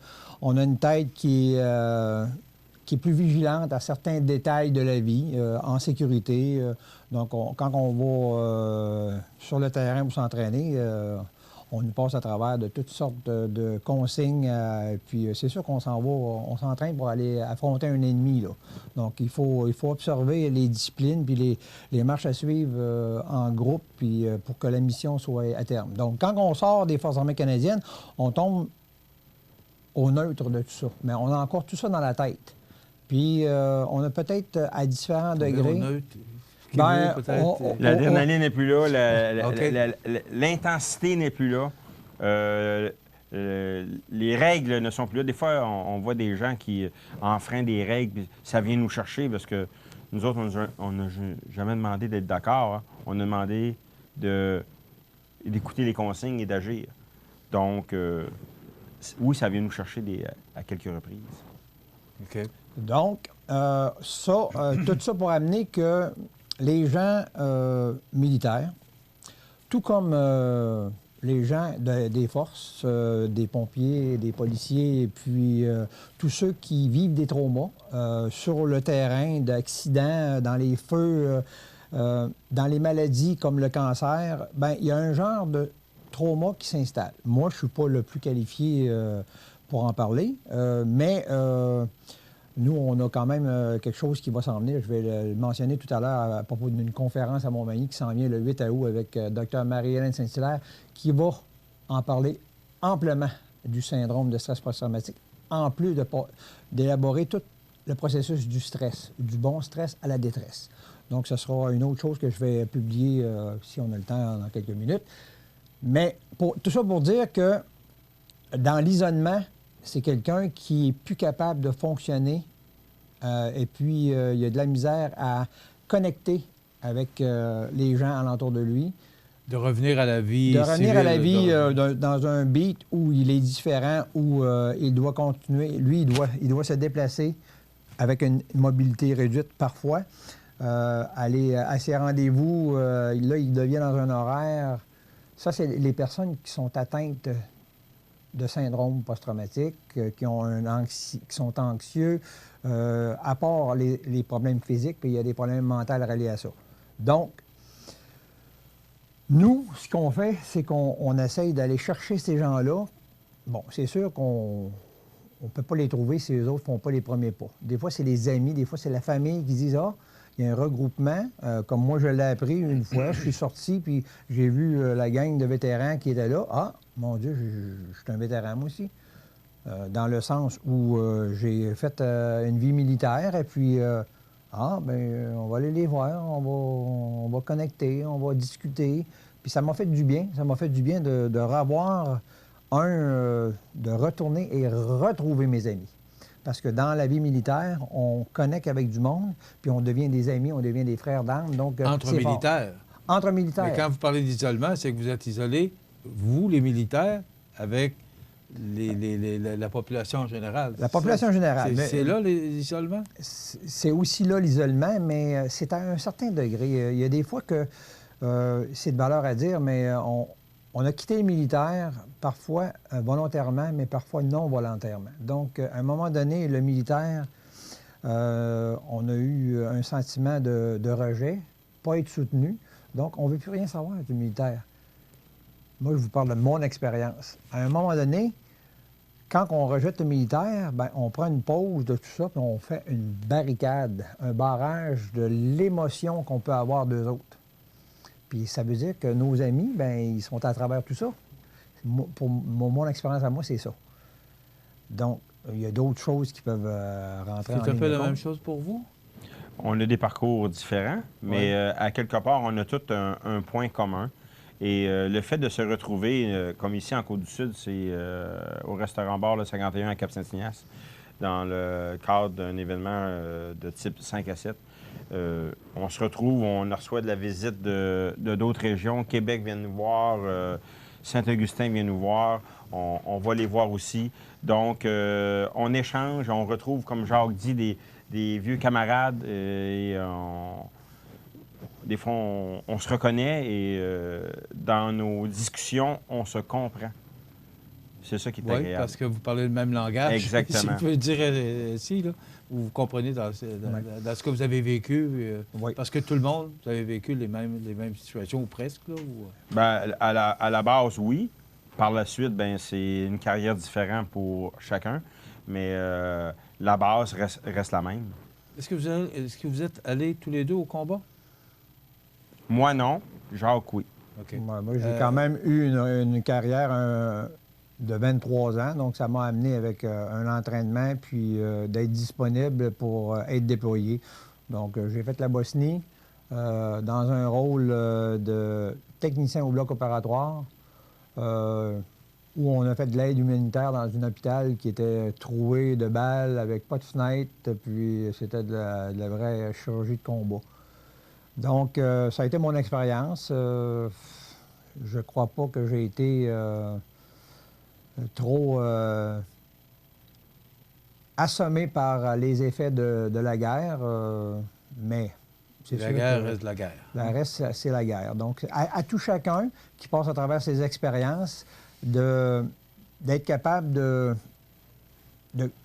a une tête qui est plus vigilante à certains détails de la vie, en sécurité. Donc, quand on va sur le terrain pour s'entraîner, on nous passe à travers de toutes sortes de consignes. Puis c'est sûr qu'on s'en va, on s'entraîne pour aller affronter un ennemi, là. Donc, il faut observer les disciplines puis les marches à suivre en groupe puis pour que la mission soit à terme. Donc, quand on sort des Forces armées canadiennes, on tombe au neutre de tout ça. Mais on a encore tout ça dans la tête. Puis, on a peut-être à différents degrés... L'adrénaline n'est plus là, l'intensité n'est plus là. Les règles ne sont plus là. Des fois, on voit des gens qui enfreignent des règles, puis ça vient nous chercher parce que nous autres, on n'a jamais demandé d'être d'accord. Hein. On a demandé d'écouter les consignes et d'agir. Donc, oui, ça vient nous chercher à quelques reprises. OK. Donc, tout ça pour amener que les gens militaires, tout comme les gens des forces, des pompiers, des policiers, et puis tous ceux qui vivent des traumas sur le terrain, d'accidents, dans les feux, dans les maladies comme le cancer, bien, il y a un genre de trauma qui s'installe. Moi, je ne suis pas le plus qualifié pour en parler, mais... nous, on a quand même quelque chose qui va s'en venir. Je vais le mentionner tout à l'heure à propos d'une conférence à Montmagny qui s'en vient le 8 août avec Dr Marie-Hélène Saint-Hilaire qui va en parler amplement du syndrome de stress post-traumatique, en plus d'élaborer tout le processus du stress, du bon stress à la détresse. Donc, ce sera une autre chose que je vais publier, si on a le temps, dans quelques minutes. Mais tout ça pour dire que dans l'isolement, c'est quelqu'un qui est plus capable de fonctionner et puis il y a de la misère à connecter avec les gens alentour de lui. De revenir à la vie De revenir civile, à la vie dans un beat où il est différent, où il doit continuer. Lui, il doit se déplacer avec une mobilité réduite parfois, aller à ses rendez-vous. Là, il devient dans un horaire. Ça, c'est les personnes qui sont atteintes de syndrome post-traumatique, qui sont anxieux, à part les problèmes physiques, puis il y a des problèmes mentaux reliés à ça. Donc, nous, ce qu'on fait, c'est qu'on essaye d'aller chercher ces gens-là. Bon, c'est sûr qu'on ne peut pas les trouver si les autres ne font pas les premiers pas. Des fois, c'est les amis, des fois, c'est la famille qui disent « Ah, il y a un regroupement. Comme moi, je l'ai appris une fois, je suis sorti, puis j'ai vu la gang de vétérans qui étaient là. Ah, mon Dieu, je suis un vétéran, moi aussi. Dans le sens où j'ai fait une vie militaire, et puis, on va aller les voir, on va connecter, on va discuter. Puis ça m'a fait du bien. Ça m'a fait du bien de revoir de retourner et retrouver mes amis. Parce que dans la vie militaire, on connecte avec du monde, puis on devient des amis, on devient des frères d'armes. Donc, entre militaires. Fort. Entre militaires. Mais quand vous parlez d'isolement, c'est que vous êtes isolés, vous, les militaires, avec la population en général. La population générale. C'est là l'isolement? C'est aussi là l'isolement, mais c'est à un certain degré. Il y a des fois que c'est de valeur à dire, mais on a quitté les militaires, parfois volontairement, mais parfois non volontairement. Donc, à un moment donné, le militaire, on a eu un sentiment de rejet, pas être soutenu. Donc, on ne veut plus rien savoir du militaire. Moi, je vous parle de mon expérience. À un moment donné, quand on rejette le militaire, bien, on prend une pause de tout ça, puis on fait une barricade, un barrage de l'émotion qu'on peut avoir d'eux autres. Puis ça veut dire que nos amis, bien, ils sont à travers tout ça. Pour mon expérience à moi, c'est ça. Donc, il y a d'autres choses qui peuvent rentrer en ligne de compte. C'est un peu la même chose pour vous? On a des parcours différents, mais à quelque part, on a tous un point commun. Et le fait de se retrouver, comme ici en Côte-du-Sud, c'est au restaurant-bar le 51 à Cap-Saint-Ignace, dans le cadre d'un événement de type 5 à 7. On se retrouve, on reçoit de la visite de d'autres régions. Québec vient nous voir, Saint-Augustin vient nous voir, on va les voir aussi. Donc, on échange, on retrouve, comme Jacques dit, des vieux camarades et des fois, on se reconnaît et dans nos discussions, on se comprend. C'est ça qui est agréable. Oui, parce que vous parlez le même langage. Exactement. Si je peux dire ici, là, vous comprenez dans ce que vous avez vécu. Parce que tout le monde, vous avez vécu les mêmes situations, ou presque. Là, ou... Bien, à la base, oui. Par la suite, ben c'est une carrière différente pour chacun, mais la base reste la même. Est-ce que vous êtes allés tous les deux au combat? Moi, non. Jacques, oui. OK. Moi, j'ai quand même eu une carrière de 23 ans, donc ça m'a amené avec un entraînement puis d'être disponible pour être déployé. Donc, j'ai fait la Bosnie dans un rôle de technicien au bloc opératoire où on a fait de l'aide humanitaire dans un hôpital qui était troué de balles avec pas de fenêtre, puis c'était de la vraie chirurgie de combat. Donc, ça a été mon expérience. Je crois pas que j'ai été trop assommé par les effets de la guerre, mais c'est sûr La guerre que reste la guerre. la reste, c'est la guerre. Donc, à tout chacun qui passe à travers ses expériences, d'être capable de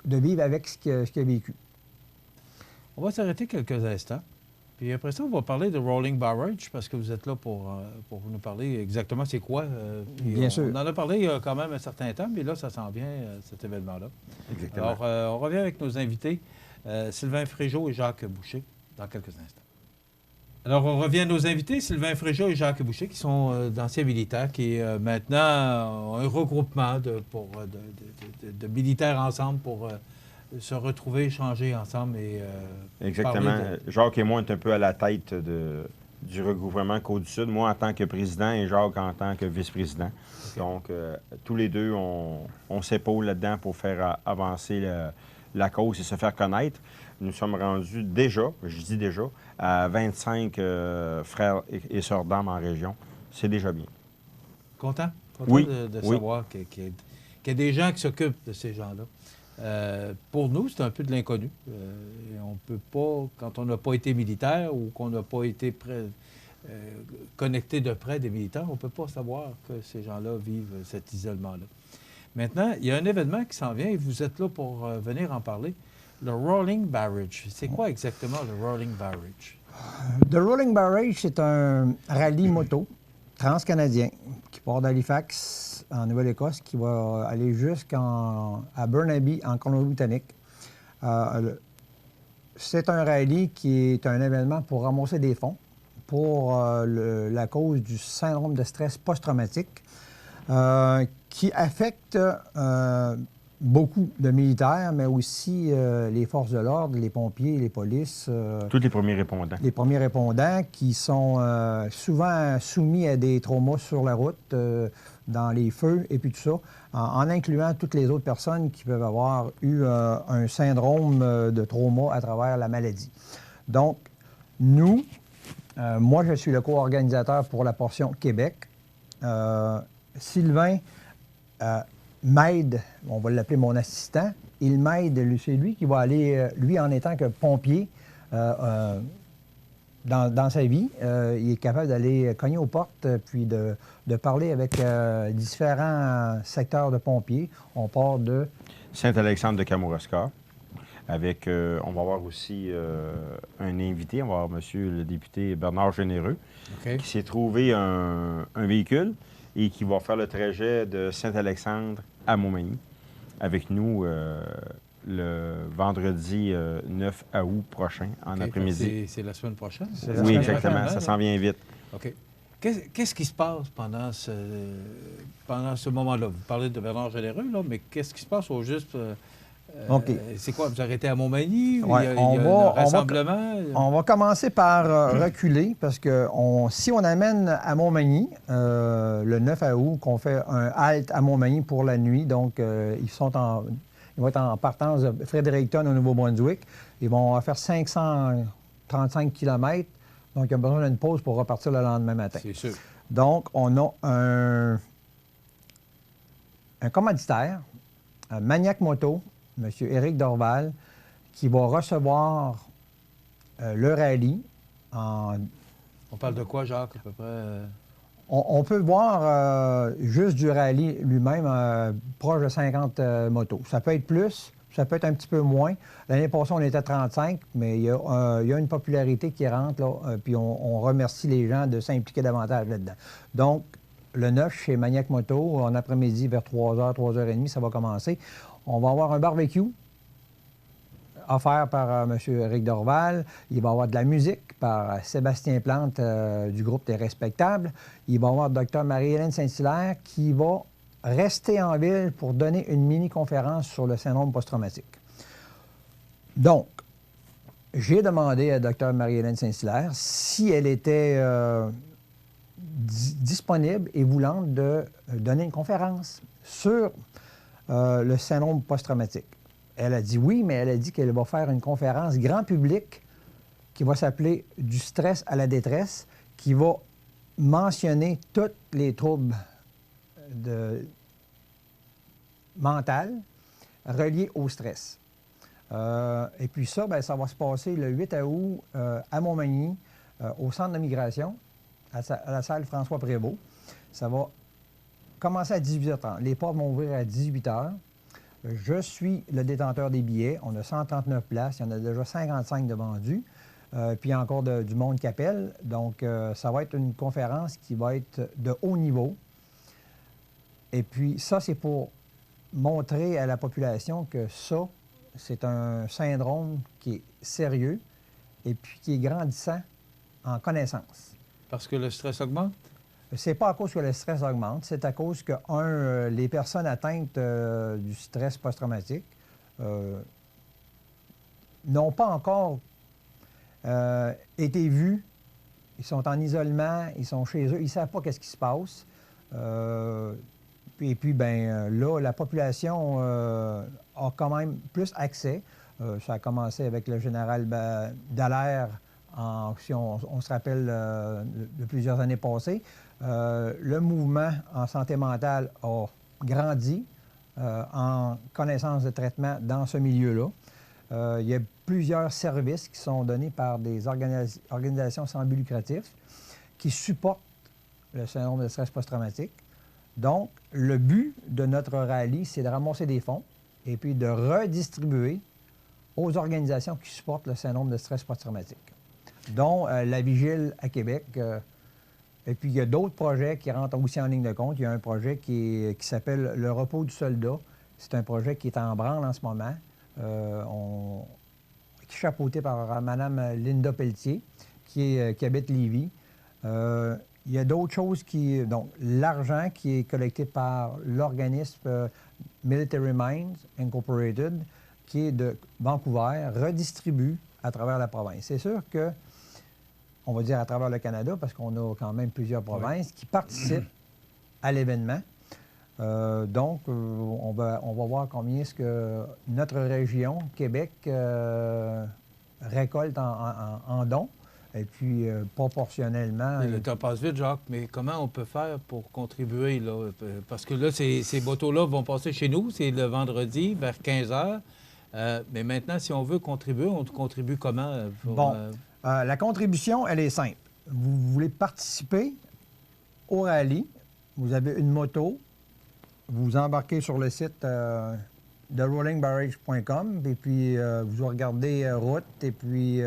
vivre avec ce qu'il a vécu. On va s'arrêter quelques instants. Puis après ça, on va parler de Rolling Barrage, parce que vous êtes là pour nous parler exactement c'est quoi. Bien sûr. On en a parlé il y a quand même un certain temps, mais là, ça s'en vient, cet événement-là. Exactement. Alors, on revient avec nos invités, Sylvain Fréjot et Jacques Boucher, dans quelques instants. Alors, on revient à nos invités, Sylvain Fréjot et Jacques Boucher, qui sont d'anciens militaires, qui maintenant ont un regroupement de militaires ensemble pour se retrouver, échanger ensemble et exactement. Jacques et moi, on est un peu à la tête du regroupement Côte-du-Sud. Moi, en tant que président et Jacques en tant que vice-président. Okay. Donc, tous les deux, on s'épaule là-dedans pour faire avancer la cause et se faire connaître. Nous sommes rendus déjà, je dis déjà, à 25 frères et sœurs d'armes en région. C'est déjà bien. Content oui. de savoir qu'il y a des gens qui s'occupent de ces gens-là. Pour nous, c'est un peu de l'inconnu. On peut pas, quand on n'a pas été militaire ou qu'on n'a pas été connecté de près des militaires, on ne peut pas savoir que ces gens-là vivent cet isolement-là. Maintenant, il y a un événement qui s'en vient et vous êtes là pour venir en parler. Le Rolling Barrage. C'est quoi exactement le Rolling Barrage? Le Rolling Barrage, c'est un rallye moto transcanadien qui part d'Halifax, en Nouvelle-Écosse, qui va aller jusqu'à Burnaby, en Colombie-Britannique. C'est un rallye qui est un événement pour ramasser des fonds pour la cause du syndrome de stress post-traumatique qui affecte beaucoup de militaires, mais aussi les forces de l'ordre, les pompiers, les polices. Tous les premiers répondants. Les premiers répondants qui sont souvent soumis à des traumas sur la route, dans les feux et puis tout ça, en incluant toutes les autres personnes qui peuvent avoir eu un syndrome de trauma à travers la maladie. Donc, nous, moi, je suis le co-organisateur pour la portion Québec. Sylvain m'aide, on va l'appeler mon assistant, il m'aide, c'est lui qui va aller, lui en étant que pompier dans sa vie, il est capable d'aller cogner aux portes puis de parler avec différents secteurs de pompiers. On part de Saint-Alexandre de Kamouraska. Avec, on va avoir aussi un invité, on va avoir M. le député Bernard Généreux, qui s'est trouvé un véhicule et qui va faire le trajet de Saint-Alexandre à Montmagny avec nous le vendredi 9 août prochain, en après-midi. C'est la semaine prochaine? Oui, exactement. Ça s'en vient vite. OK. Qu'est-ce qui se passe pendant ce moment-là? Vous parlez de Bernard Généreux, là, mais qu'est-ce qui se passe au juste... c'est quoi? Vous arrêtez à Montmagny? Ouais, il y a un rassemblement? On va commencer par reculer parce que si on amène à Montmagny le 9 août, qu'on fait un halt à Montmagny pour la nuit, donc ils vont être en partance de Fredericton au Nouveau-Brunswick. Ils vont faire 535 km, donc il y a besoin d'une pause pour repartir le lendemain matin. C'est sûr. Donc, on a un commanditaire, un Maniac Moto, M. Éric Dorval, qui va recevoir le rallye en... On parle de quoi, Jacques, à peu près? On peut voir juste du rallye lui-même proche de 50 motos. Ça peut être plus, ça peut être un petit peu moins. L'année passée, on était à 35, mais il y a une popularité qui rentre, là, puis on remercie les gens de s'impliquer davantage là-dedans. Donc, le 9 chez Maniac Moto, en après-midi vers 3h, 3h30, ça va commencer. On va avoir un barbecue offert par M. Éric Dorval. Il va y avoir de la musique par Sébastien Plante du groupe des Respectables. Il va y avoir Dr. Marie-Hélène Saint-Hilaire qui va rester en ville pour donner une mini-conférence sur le syndrome post-traumatique. Donc, j'ai demandé à Dr. Marie-Hélène Saint-Hilaire si elle était disponible et voulante de donner une conférence sur le syndrome post-traumatique. Elle a dit oui, mais elle a dit qu'elle va faire une conférence grand public qui va s'appeler « Du stress à la détresse », qui va mentionner tous les troubles mentaux reliés au stress. Et puis ça, bien, ça va se passer le 8 août à Montmagny, au centre de migration, à la salle François Prévost. Ça va commencer à 18h30. Les portes vont ouvrir à 18h. Je suis le détenteur des billets. On a 139 places. Il y en a déjà 55 de vendus. Puis il y a encore du monde qui appelle. Donc, ça va être une conférence qui va être de haut niveau. Et puis, ça, c'est pour montrer à la population que ça, c'est un syndrome qui est sérieux et puis qui est grandissant en connaissance. Parce que le stress augmente? C'est pas à cause que le stress augmente, c'est à cause que, les personnes atteintes du stress post-traumatique n'ont pas encore été vues. Ils sont en isolement, ils sont chez eux, ils ne savent pas qu'est-ce qui se passe. Et puis, bien, là, la population a quand même plus accès. Ça a commencé avec le général Dallaire, si on se rappelle de plusieurs années passées. Le mouvement en santé mentale a grandi en connaissance de traitement dans ce milieu-là. Il y a plusieurs services qui sont donnés par des organisations sans but lucratif qui supportent le syndrome de stress post-traumatique. Donc, le but de notre rallye, c'est de ramasser des fonds et puis de redistribuer aux organisations qui supportent le syndrome de stress post-traumatique, dont la Vigile à Québec. Et puis, il y a d'autres projets qui rentrent aussi en ligne de compte. Il y a un projet qui s'appelle Le repos du soldat. C'est un projet qui est en branle en ce moment, qui est chapeauté par Mme Linda Pelletier, qui habite Lévis. Il y a d'autres choses donc, l'argent qui est collecté par l'organisme Military Minds Incorporated, qui est de Vancouver, redistribue à travers la province. C'est sûr que, on va dire à travers le Canada, parce qu'on a quand même plusieurs provinces qui participent à l'événement. Donc, on va voir combien est-ce que notre région, Québec, récolte en dons. Et puis, proportionnellement... Le temps passe vite, Jacques, mais comment on peut faire pour contribuer, là? Parce que là, ces motos-là vont passer chez nous, c'est le vendredi vers 15h. Mais maintenant, si on veut contribuer, on contribue comment? La contribution, elle est simple. Vous voulez participer au rallye, vous avez une moto, vous embarquez sur le site de rollingbarrage.com, et puis vous regardez route, et puis...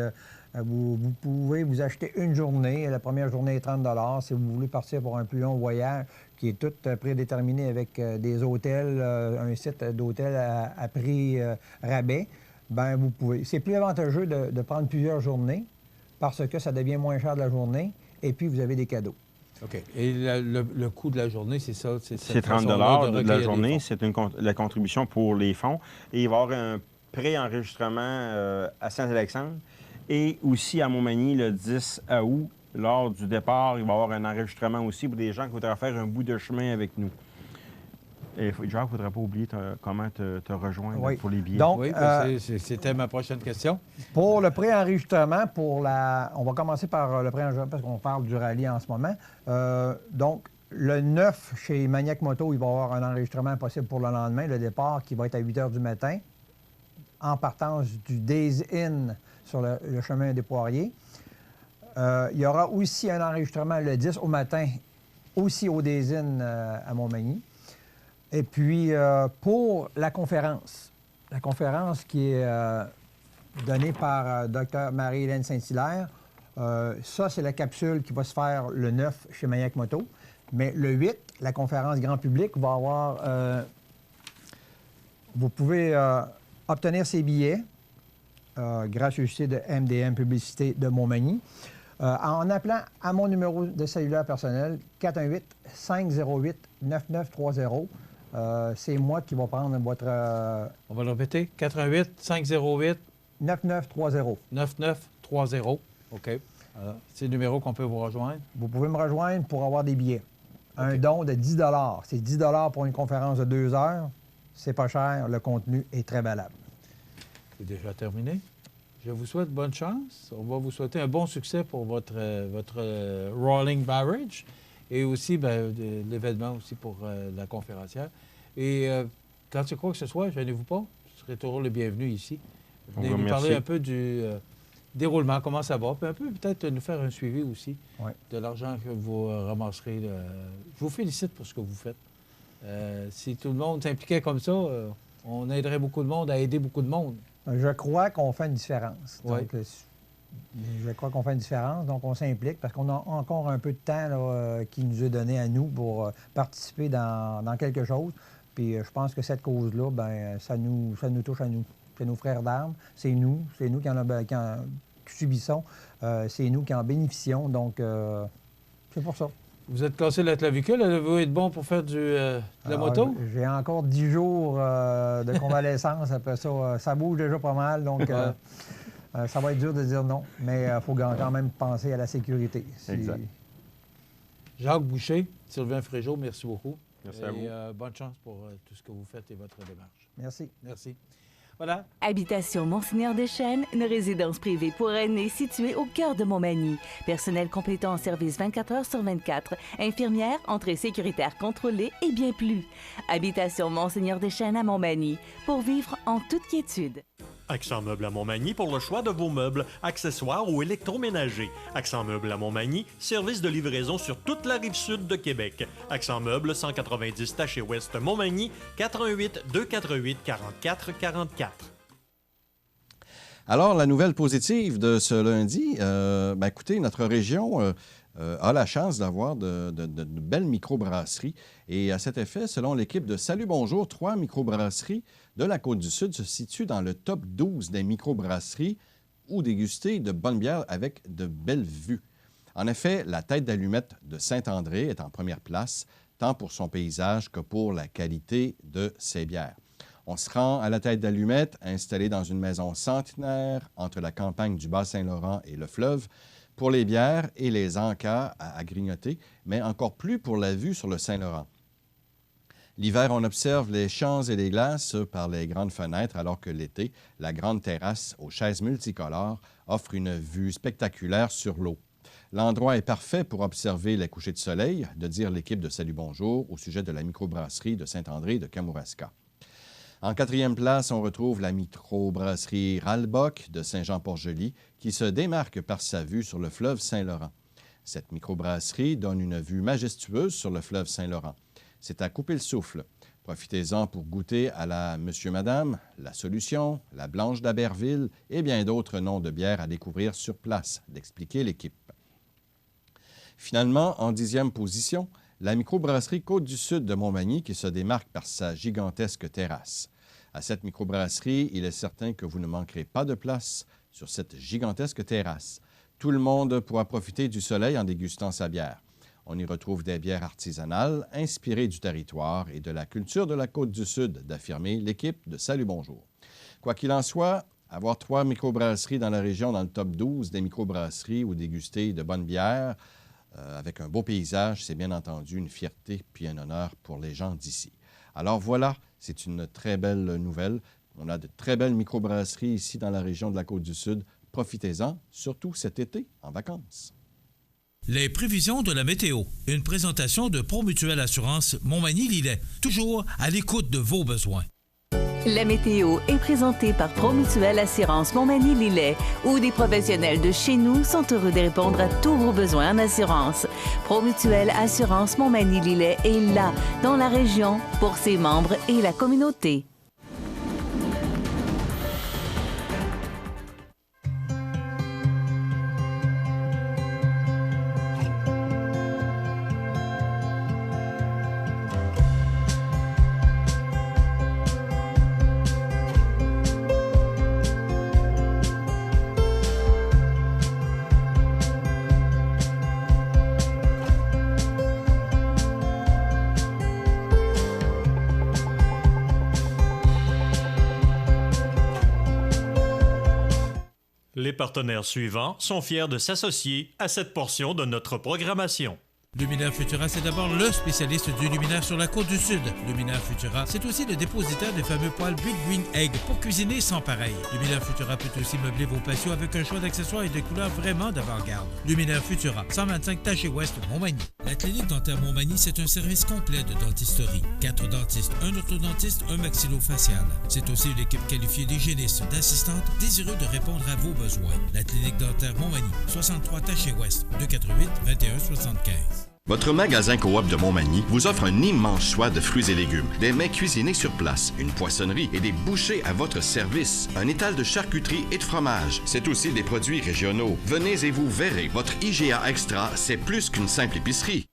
Vous pouvez vous acheter une journée. La première journée est 30 $. Si vous voulez partir pour un plus long voyage, qui est tout prédéterminé avec des hôtels, un site d'hôtel à prix rabais, bien, vous pouvez. C'est plus avantageux de prendre plusieurs journées parce que ça devient moins cher de la journée et puis vous avez des cadeaux. OK. Et le coût de la journée, c'est ça? C'est 30 $ de la journée. C'est la contribution pour les fonds. Et il va y avoir un pré-enregistrement à Saint-Alexandre. Et aussi à Montmagny, le 10 août, lors du départ, il va y avoir un enregistrement aussi pour des gens qui voudraient faire un bout de chemin avec nous. Et Jacques, il ne faudrait pas oublier comment te rejoindre pour les billets. Donc, oui, c'était ma prochaine question. Pour le pré-enregistrement, on va commencer par le pré-enregistrement parce qu'on parle du rallye en ce moment. Donc, le 9, chez Maniac Moto, il va y avoir un enregistrement possible pour le lendemain, le départ qui va être à 8 h du matin, en partance du Days Inn sur le chemin des Poiriers. Il y aura aussi un enregistrement le 10 au matin, aussi au Days Inn à Montmagny. Et puis, pour la conférence qui est donnée par Dr. Marie-Hélène Saint-Hilaire, ça, c'est la capsule qui va se faire le 9 chez Maniac Moto. Mais le 8, la conférence grand public va avoir... vous pouvez obtenir ces billets grâce au site de MDM Publicité de Montmagny en appelant à mon numéro de cellulaire personnel 418-508-9930. C'est moi qui va prendre votre... On va le répéter. 418-508... 9930. 9930. OK. C'est le numéro qu'on peut vous rejoindre. Vous pouvez me rejoindre pour avoir des billets. Okay. Un don de 10 $. C'est 10 $ pour une conférence de 2 heures. C'est pas cher. Le contenu est très valable. C'est déjà terminé. Je vous souhaite bonne chance. On va vous souhaiter un bon succès pour votre Rolling Barrage et aussi l'événement aussi pour la conférencière. Et quand il y a quoi que ce soit, gênez-vous pas. Vous serez toujours le bienvenu ici. Venez nous parler un peu du déroulement, comment ça va, puis un peu peut-être nous faire un suivi aussi de l'argent que vous ramasserez. Je vous félicite pour ce que vous faites. Si tout le monde s'impliquait comme ça, on aiderait beaucoup de monde à aider beaucoup de monde. Je crois qu'on fait une différence. Oui. Donc, je crois qu'on fait une différence, donc on s'implique parce qu'on a encore un peu de temps là, qui nous est donné à nous pour participer dans quelque chose. Puis je pense que cette cause-là, bien, ça nous touche à nous. C'est nos frères d'armes, c'est nous qui subissons, c'est nous qui en bénéficions. Donc, c'est pour ça. Vous êtes cassé la clavicule, allez-vous être bon pour faire de la moto? J'ai encore 10 jours de convalescence. Après ça, ça bouge déjà pas mal, donc ça va être dur de dire non. Mais il faut quand même penser à la sécurité. Exact. Jacques Boucher, Sylvain Fréjot, merci beaucoup. Merci à vous. Bonne chance pour tout ce que vous faites et votre démarche. Merci. Merci. Voilà. Habitation Monseigneur Deschênes, une résidence privée pour aînés située au cœur de Montmagny. Personnel complétant en service 24 heures sur 24. Infirmière, entrée sécuritaire contrôlée et bien plus. Habitation Monseigneur Deschênes à Montmagny, pour vivre en toute quiétude. Accent Meubles à Montmagny pour le choix de vos meubles, accessoires ou électroménagers. Accent Meubles à Montmagny, service de livraison sur toute la rive sud de Québec. Accent Meubles, 190 Taché Ouest Montmagny, 418-248-4444. Alors, la nouvelle positive de ce lundi, écoutez, notre région a la chance d'avoir de belles microbrasseries. Et à cet effet, selon l'équipe de Salut Bonjour, 3 microbrasseries de la Côte-du-Sud se situent dans le top 12 des microbrasseries où déguster de bonnes bières avec de belles vues. En effet, la Tête d'Allumette de Saint-André est en première place, tant pour son paysage que pour la qualité de ses bières. On se rend à la Tête d'Allumette, installée dans une maison centenaire entre la campagne du Bas-Saint-Laurent et le fleuve, pour les bières et les encas à grignoter, mais encore plus pour la vue sur le Saint-Laurent. L'hiver, on observe les champs et les glaces par les grandes fenêtres, alors que l'été, la grande terrasse aux chaises multicolores offre une vue spectaculaire sur l'eau. L'endroit est parfait pour observer les couchers de soleil, de dire l'équipe de Salut Bonjour au sujet de la microbrasserie de Saint-André de Kamouraska. En 4e place, on retrouve la microbrasserie Ralbock de Saint-Jean-Port-Joli, qui se démarque par sa vue sur le fleuve Saint-Laurent. Cette microbrasserie donne une vue majestueuse sur le fleuve Saint-Laurent. C'est à couper le souffle. Profitez-en pour goûter à la Monsieur Madame, la Solution, la Blanche d'Aberville et bien d'autres noms de bières à découvrir sur place, d'expliquer l'équipe. Finalement, en 10e position, la microbrasserie Côte-du-Sud de Montmagny qui se démarque par sa gigantesque terrasse. À cette microbrasserie, il est certain que vous ne manquerez pas de place sur cette gigantesque terrasse. Tout le monde pourra profiter du soleil en dégustant sa bière. On y retrouve des bières artisanales inspirées du territoire et de la culture de la Côte-du-Sud, d'affirmer l'équipe de Salut Bonjour. Quoi qu'il en soit, avoir 3 microbrasseries dans la région dans le top 12 des microbrasseries où déguster de bonnes bières avec un beau paysage, c'est bien entendu une fierté puis un honneur pour les gens d'ici. Alors voilà, c'est une très belle nouvelle. On a de très belles microbrasseries ici dans la région de la Côte-du-Sud. Profitez-en, surtout cet été, en vacances. Les prévisions de la météo. Une présentation de Promutuelle Assurance Montmagny-Lillet. Toujours à l'écoute de vos besoins. La météo est présentée par Promutuelle Assurance Montmagny-Lillet, où des professionnels de chez nous sont heureux de répondre à tous vos besoins en assurance. Promutuelle Assurance Montmagny-Lillet est là, dans la région, pour ses membres et la communauté. Les partenaires suivants sont fiers de s'associer à cette portion de notre programmation. Luminaire Futura, c'est d'abord le spécialiste du luminaire sur la côte du Sud. Luminaire Futura, c'est aussi le dépositaire des fameux poêles Big Green Egg pour cuisiner sans pareil. Luminaire Futura peut aussi meubler vos patios avec un choix d'accessoires et de couleurs vraiment d'avant-garde. Luminaire Futura, 125 Taché Ouest, Montmagny. La clinique dentaire Montmagny, c'est un service complet de dentisterie. 4 dentistes, un orthodontiste, un maxillofacial. C'est aussi une équipe qualifiée d'hygiénistes, d'assistantes, désireux de répondre à vos besoins. La clinique dentaire Montmagny, 63 Taché Ouest, 248 21 75. Votre magasin Coop de Montmagny vous offre un immense choix de fruits et légumes, des mets cuisinés sur place, une poissonnerie et des bouchers à votre service, un étal de charcuterie et de fromage. C'est aussi des produits régionaux. Venez et vous verrez, votre IGA Extra, c'est plus qu'une simple épicerie.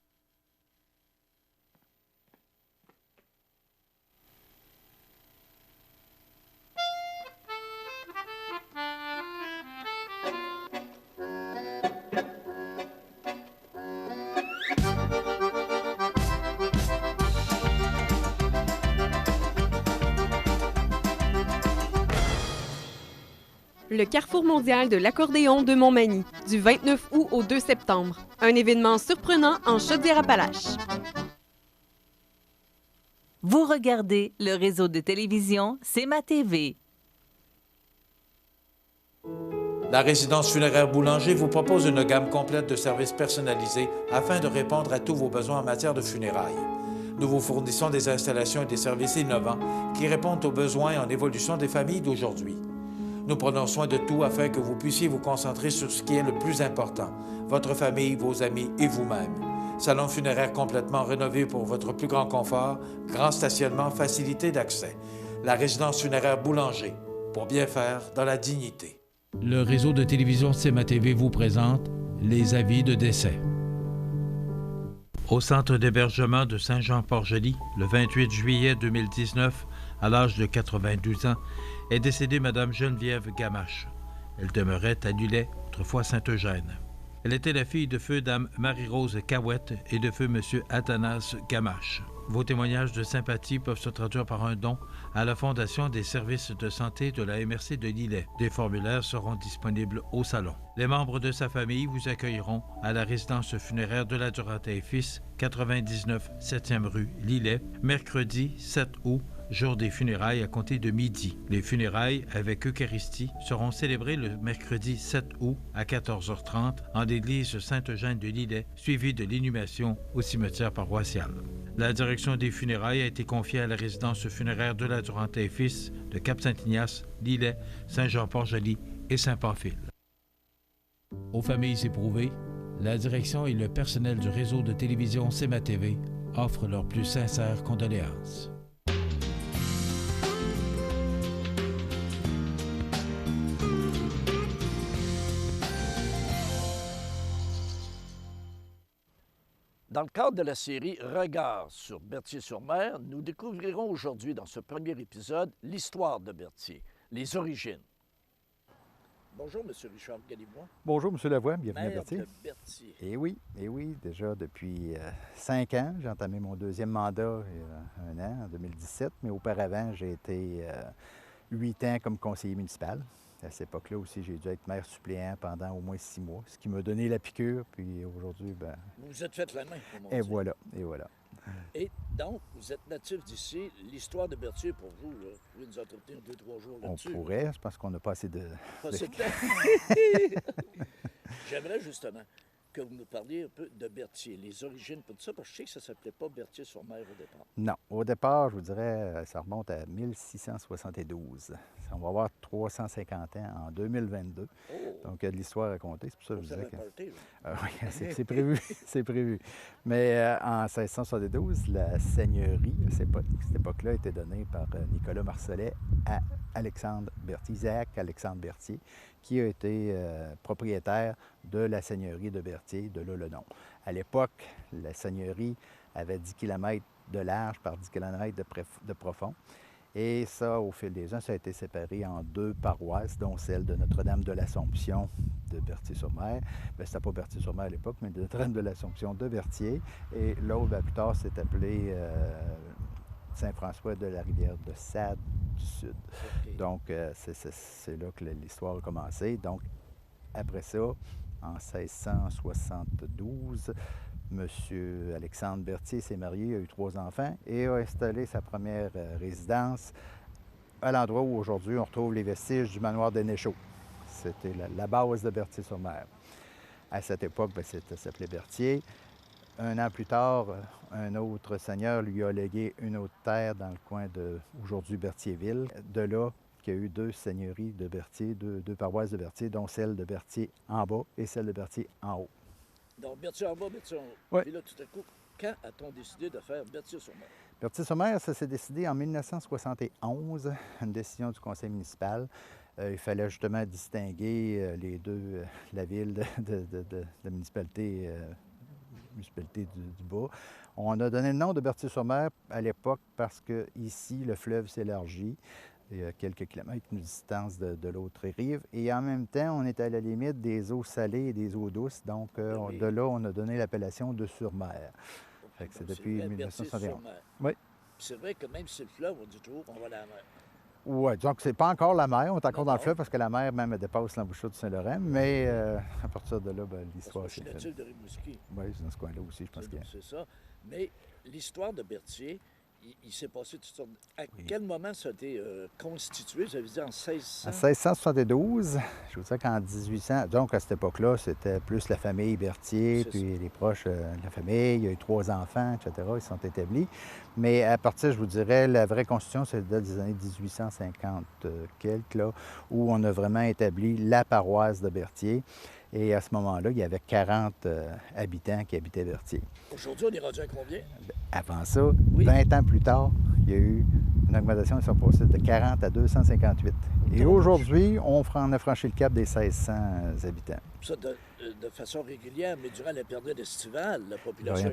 Le Carrefour mondial de l'accordéon de Montmagny, du 29 août au 2 septembre. Un événement surprenant en Chaudière-Appalaches. Vous regardez le réseau de télévision C'est ma TV. La résidence funéraire Boulanger vous propose une gamme complète de services personnalisés afin de répondre à tous vos besoins en matière de funérailles. Nous vous fournissons des installations et des services innovants qui répondent aux besoins en évolution des familles d'aujourd'hui. Nous prenons soin de tout afin que vous puissiez vous concentrer sur ce qui est le plus important, votre famille, vos amis et vous-même. Salon funéraire complètement rénové pour votre plus grand confort, grand stationnement, facilité d'accès. La résidence funéraire Boulanger, pour bien faire dans la dignité. Le réseau de télévision C'est ma TV vous présente les avis de décès. Au centre d'hébergement de Saint-Jean-Port-Joli, le 28 juillet 2019, à l'âge de 92 ans, est décédée Mme Geneviève Gamache. Elle demeurait à Lillet, autrefois Saint-Eugène. Elle était la fille de feu Dame Marie-Rose Cahouette et de feu M. Athanas Gamache. Vos témoignages de sympathie peuvent se traduire par un don à la Fondation des services de santé de la MRC de Lillet. Des formulaires seront disponibles au salon. Les membres de sa famille vous accueilleront à la résidence funéraire de la Duranta et Fils, 99 7e rue Lillet, mercredi 7 août, jour des funérailles à compter de midi. Les funérailles avec Eucharistie seront célébrées le mercredi 7 août à 14h30 en l'église Sainte-Eugène de Lillet, suivie de l'inhumation au cimetière paroissial. La direction des funérailles a été confiée à la résidence funéraire de la Duranta et Fils de Cap-Saint-Ignace, Lillet, Saint-Jean-Port-Joli et Saint-Pamphile. Aux familles éprouvées, la direction et le personnel du réseau de télévision C'est ma TV offrent leurs plus sincères condoléances. Dans le cadre de la série Regards sur Berthier-sur-Mer, nous découvrirons aujourd'hui dans ce premier épisode l'histoire de Berthier, les origines. Bonjour, M. Richard Galibois. Bonjour, M. Lavoie, bienvenue à Maire Berthier. de Berthier. Eh oui, déjà depuis 5 ans. J'ai entamé mon deuxième mandat il y a 1 an, en 2017, mais auparavant, j'ai été 8 ans comme conseiller municipal. À cette époque-là aussi, j'ai dû être maire suppléant pendant au moins 6 mois, ce qui m'a donné la piqûre, puis aujourd'hui, ben... Vous vous êtes fait la main, comme on Et dit. voilà, et voilà. Et donc, vous êtes natif d'ici. L'histoire de Berthier, pour vous, là, vous pouvez nous entretenir 2-3 jours On là-dessus. pourrait, je pense qu'on n'a pas assez de... Pas assez de temps. J'aimerais justement que vous nous parliez un peu de Berthier, les origines, tout ça, parce que je sais que ça ne s'appelait pas Berthier-sur-Mer au départ. Non, au départ, je vous dirais, ça remonte à 1672. On va avoir 350 ans en 2022. Oh. Donc, il y a de l'histoire à raconter. C'est pour ça que je Vous disais avez que... parlé, Oui, c'est prévu, c'est prévu. Mais en 1672, la seigneurie, à cette époque-là, a été donnée par Nicolas Marcellet à Alexandre Berthier, Isaac Alexandre Berthier, qui a été propriétaire de la seigneurie de Berthier, de là le nom. À l'époque, la seigneurie avait 10 km de large par 10 km de profond. Et ça, au fil des ans, ça a été séparé en 2 paroisses, dont celle de Notre-Dame de l'Assomption de Berthier-sur-Mer. Bien, c'était pas Berthier-sur-Mer à l'époque, mais de Notre-Dame de l'Assomption de Berthier. Et l'autre, bien, plus tard, s'est appelé Saint-François de la rivière de Sade du Sud. Donc, c'est là que l'histoire a commencé. Donc, après ça, en 1672, M. Alexandre Berthier s'est marié, a eu 3 enfants et a installé sa première résidence à l'endroit où aujourd'hui on retrouve les vestiges du manoir de Néchaud. C'était la base de Berthier-sur-Mer. À cette époque, ça s'appelait Berthier. Un an plus tard, un autre seigneur lui a légué une autre terre dans le coin de aujourd'hui Berthierville. De là qu'il y a eu 2 seigneuries de Berthier, 2 paroisses de Berthier, dont celle de Berthier en bas et celle de Berthier en haut. Donc, Berthier en bas, Berthier en haut. Oui. Et là, tout à coup, quand a-t-on décidé de faire Berthier-sur-Mer? Berthier-sur-Mer, ça s'est décidé en 1971, une décision du conseil municipal. Il fallait justement distinguer les deux, la ville de la municipalité, du bas. On a donné le nom de Berthier-sur-Mer à l'époque parce que ici le fleuve s'élargit. Il y a quelques kilomètres de distance de l'autre rive. Et en même temps, on est à la limite des eaux salées et des eaux douces. Donc, de là, on a donné l'appellation de sur-mer. C'est depuis 1971. Oui. C'est vrai que même si c'est le fleuve, on dit toujours qu'on va à la mer. Oui, donc c'est pas encore la mer. On est encore dans le fleuve parce que la mer même dépasse l'embouchure du Saint-Laurent. Mais à partir de là, l'histoire c'est fait. C'est de Rimouski. Oui, c'est dans ce coin-là aussi, je pense que c'est ça. Mais l'histoire de Berthier, il s'est passé toutes sortes. À quel moment ça a été constitué? Vous avez dit en 1600? En 1672. Je vous dis qu'en 1800. Donc, à cette époque-là, c'était plus la famille Berthier, puis les proches de la famille. Il y a eu 3 enfants, etc. Ils sont établis. Mais à partir, je vous dirais, la vraie constitution, c'est des années 1850 quelques, là, où on a vraiment établi la paroisse de Berthier. Et à ce moment-là, il y avait 40 habitants qui habitaient Berthier. Aujourd'hui, on est rendu à combien? Avant ça, 20 ans plus tard, il y a eu une augmentation, ils sont passés de 40 à 258. Et aujourd'hui, on a franchi le cap des 1600 habitants. Ça, de façon régulière, mais durant la période estivale, la population...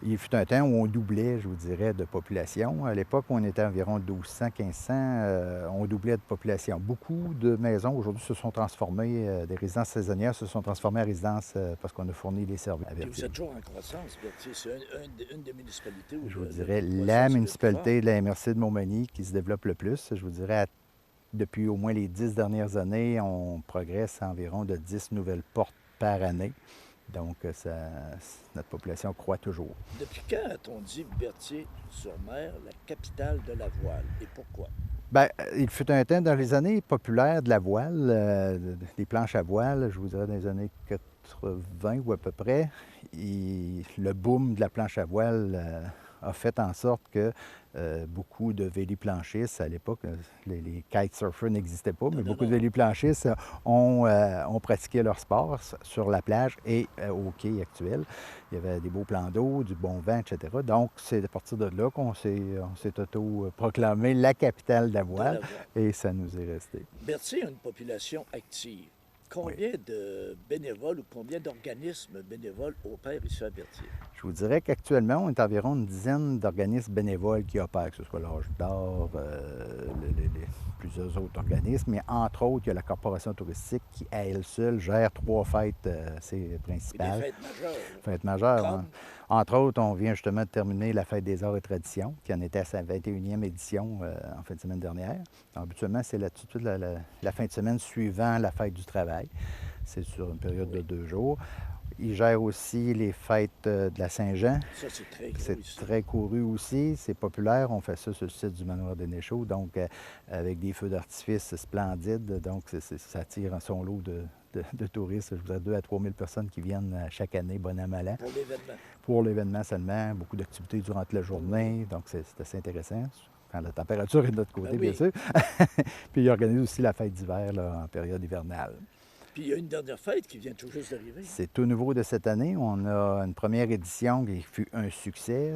Il fut un temps où on doublait, je vous dirais, de population. À l'époque, on était environ 1200, 1500, on doublait de population. Beaucoup de maisons, aujourd'hui, se sont transformées, des résidences saisonnières se sont transformées en résidences parce qu'on a fourni les services. Et vous êtes toujours en croissance, Berthier. C'est une des municipalités où... Je vous dirais la municipalité de la MRC de Montmagny qui se développe le plus. Je vous dirais, depuis au moins les 10 dernières années, on progresse à environ de 10 nouvelles portes par année. Donc, notre population croît toujours. Depuis quand a-t-on dit Berthier-sur-Mer, la capitale de la voile? Et pourquoi? Bien, il fut un temps dans les années populaires de la voile, des planches à voile, je vous dirais dans les années 80 ou à peu près. Le boom de la planche à voile a fait en sorte que beaucoup de véliplanchistes, à l'époque, les kitesurfers n'existaient pas, mais beaucoup de véliplanchistes ont pratiqué leur sport sur la plage et au quai actuel. Il y avait des beaux plans d'eau, du bon vent, etc. Donc, c'est à partir de là qu'on s'est auto-proclamé la capitale de la voile et ça nous est resté. Berthier a une population active. Combien de bénévoles ou combien d'organismes bénévoles opèrent ici à Berthier? Je vous dirais qu'actuellement, on est environ une dizaine d'organismes bénévoles qui opèrent, que ce soit l'Âge d'Or, plusieurs autres organismes, mais entre autres, il y a la Corporation touristique qui, à elle seule, gère 3 fêtes principales. Des fêtes majeures. Fêtes majeures. Hein. Entre autres, on vient justement de terminer la Fête des Arts et Traditions, qui en était à sa 21e édition en fin de semaine dernière. Donc, habituellement, c'est tout de suite la fin de semaine suivant la Fête du travail. C'est sur une période de 2 jours. Il gère aussi les fêtes de la Saint-Jean. Ça, c'est très couru. C'est très couru aussi. C'est populaire. On fait ça sur le site du manoir de Néchaud, donc avec des feux d'artifice splendides. Donc, ça attire son lot de touristes. Je vous dirais 2 à 3 000 personnes qui viennent chaque année, bon an, mal an. Pour l'événement. Pour l'événement seulement. Beaucoup d'activités durant la journée. Donc, c'est assez intéressant. Quand la température est de notre côté, bien sûr. Puis, il organise aussi la fête d'hiver en période hivernale. Puis il y a une dernière fête qui vient tout juste d'arriver. C'est tout nouveau de cette année. On a une première édition qui fut un succès.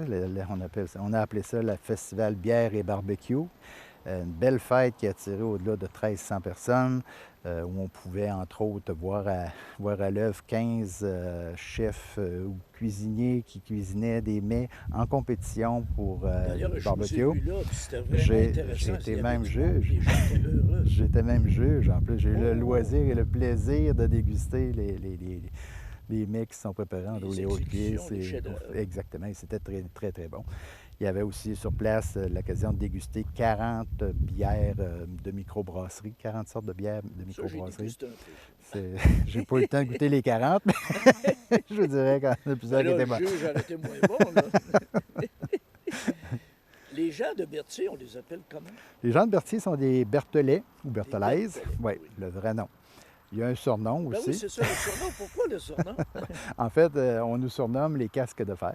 On a appelé ça le Festival Bière et Barbecue. Une belle fête qui a attiré au-delà de 1300 personnes, où on pouvait, entre autres, voir à l'œuvre 15 chefs ou cuisiniers qui cuisinaient des mets en compétition pour le barbecue. J'ai été même juge. J'étais même juge. En plus, j'ai eu le loisir et le plaisir de déguster les mets qui sont préparés en les hautes pieds. Exactement. C'était très, très, très bon. Il y avait aussi sur place l'occasion de déguster 40 bières de microbrasserie, 40 sortes de bières de microbrasserie. J'ai pas eu le temps de goûter les 40, mais je vous dirais qu'il y en a plusieurs qui étaient bonnes. Le juge aurait été moins bon, là. Les gens de Berthier, on les appelle comment? Les gens de Berthier sont des Berthelais ou Berthelaises. Oui, le vrai nom. Il y a un surnom aussi. Oui, c'est ça, le surnom. Pourquoi le surnom? En fait, on nous surnomme les casques de fer.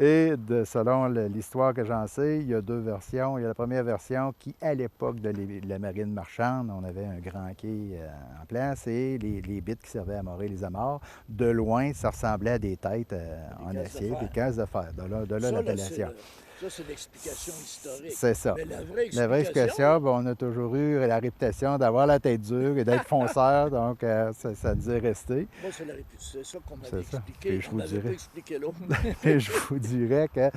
Et selon l'histoire que j'en sais, il y a deux versions. Il y a la première version qui, à l'époque de la marine marchande, on avait un grand quai en place et les bites qui servaient à amarrer les amarres. De loin, ça ressemblait à des têtes en acier, des cases de fer. De là l'appellation. Ça, c'est l'explication historique. C'est ça. Mais la vraie explication, on a toujours eu la réputation d'avoir la tête dure et d'être fonceur, donc ça nous est resté. Moi, c'est ça qu'on m'avait expliqué. Je vous dirais... pas expliqué l'autre. Et je vous dirais que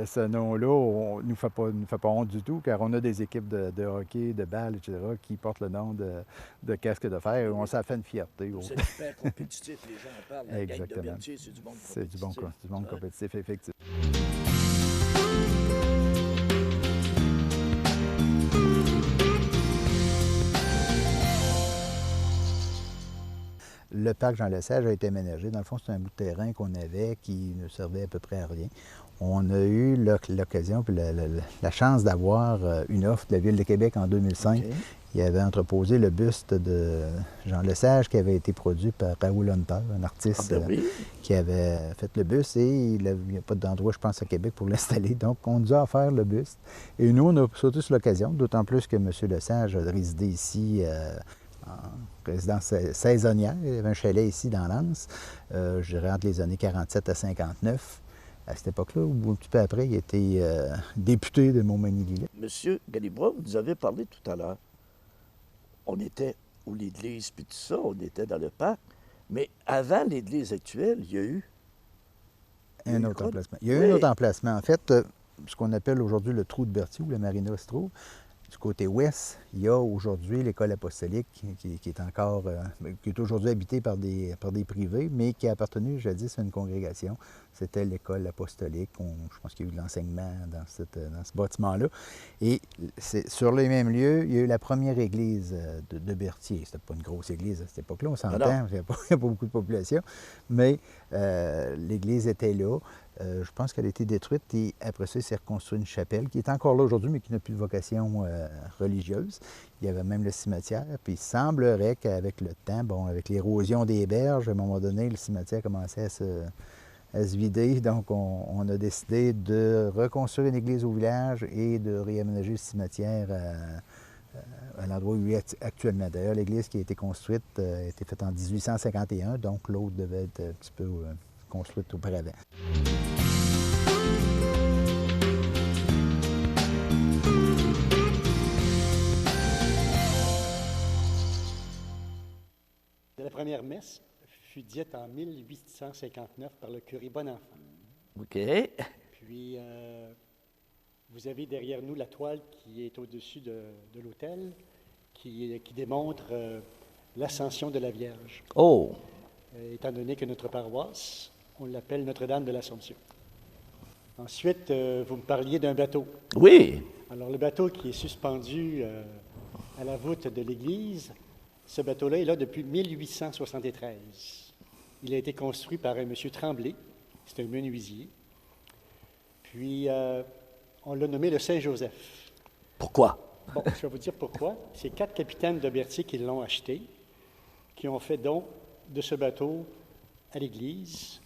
ce nom-là ne nous fait pas honte du tout, car on a des équipes de hockey, de balle, etc., qui portent le nom de casque de fer et on s'en fait une fierté. C'est hyper compétitif, les gens en parlent. Exactement. La gang de Berthier, c'est du monde compétitif. C'est du monde compétitif, effectivement. Le parc Jean-Lesage a été aménagé. Dans le fond, c'est un bout de terrain qu'on avait qui ne servait à peu près à rien. On a eu l'occasion puis la chance d'avoir une offre de la Ville de Québec en 2005. Okay. Il avait entreposé le buste de Jean Lesage qui avait été produit par Raoul Hunter, un artiste qui avait fait le buste et il n'y a pas d'endroit, je pense, à Québec pour l'installer. Donc, on nous a offert le buste. Et nous, on a sauté sur l'occasion, d'autant plus que M. Lesage a résidé ici en résidence saisonnière. Il y avait un chalet ici dans l'Anse, je dirais entre les années 47 à 59. À cette époque-là, ou un petit peu après, il était député de Montmagny-Lillet. Monsieur Galibra, vous avez parlé tout à l'heure. On était où l'église, puis tout ça, on était dans le parc. Mais avant l'église actuelle, il y a eu... Un autre emplacement. Il y a eu un autre emplacement. En fait, ce qu'on appelle aujourd'hui le trou de Berthier, où le marina se trouve, du côté ouest, il y a aujourd'hui l'école apostolique qui est encore, qui est aujourd'hui habitée par des privés, mais qui a appartenu jadis à une congrégation. C'était l'école apostolique. Je pense qu'il y a eu de l'enseignement dans ce bâtiment-là. Et sur les mêmes lieux, il y a eu la première église de Berthier. C'était pas une grosse église à cette époque-là, on s'entend, il n'y a pas beaucoup de population, mais l'église était là. Je pense qu'elle a été détruite et après ça, il s'est reconstruit une chapelle qui est encore là aujourd'hui, mais qui n'a plus de vocation religieuse. Il y avait même le cimetière. Puis il semblerait qu'avec le temps, avec l'érosion des berges, à un moment donné, le cimetière commençait à se vider. Donc, on a décidé de reconstruire une église au village et de réaménager le cimetière à l'endroit où il est actuellement. D'ailleurs, l'église qui a été construite a été faite en 1851, donc l'autre devait être un petit peu construite auparavant. La première messe fut dite en 1859 par le curé Bonenfant. OK. Puis, vous avez derrière nous la toile qui est au-dessus de l'autel, qui démontre l'ascension de la Vierge. Oh! Étant donné que notre paroisse, on l'appelle Notre-Dame de l'Assomption. Ensuite, vous me parliez d'un bateau. Oui! Alors, le bateau qui est suspendu à la voûte de l'église, ce bateau-là est là depuis 1873. Il a été construit par un monsieur Tremblay, c'est un menuisier. Puis, on l'a nommé le Saint-Joseph. Pourquoi? Bon, je vais vous dire pourquoi. C'est 4 capitaines de Berthier qui l'ont acheté, qui ont fait don de ce bateau à l'Église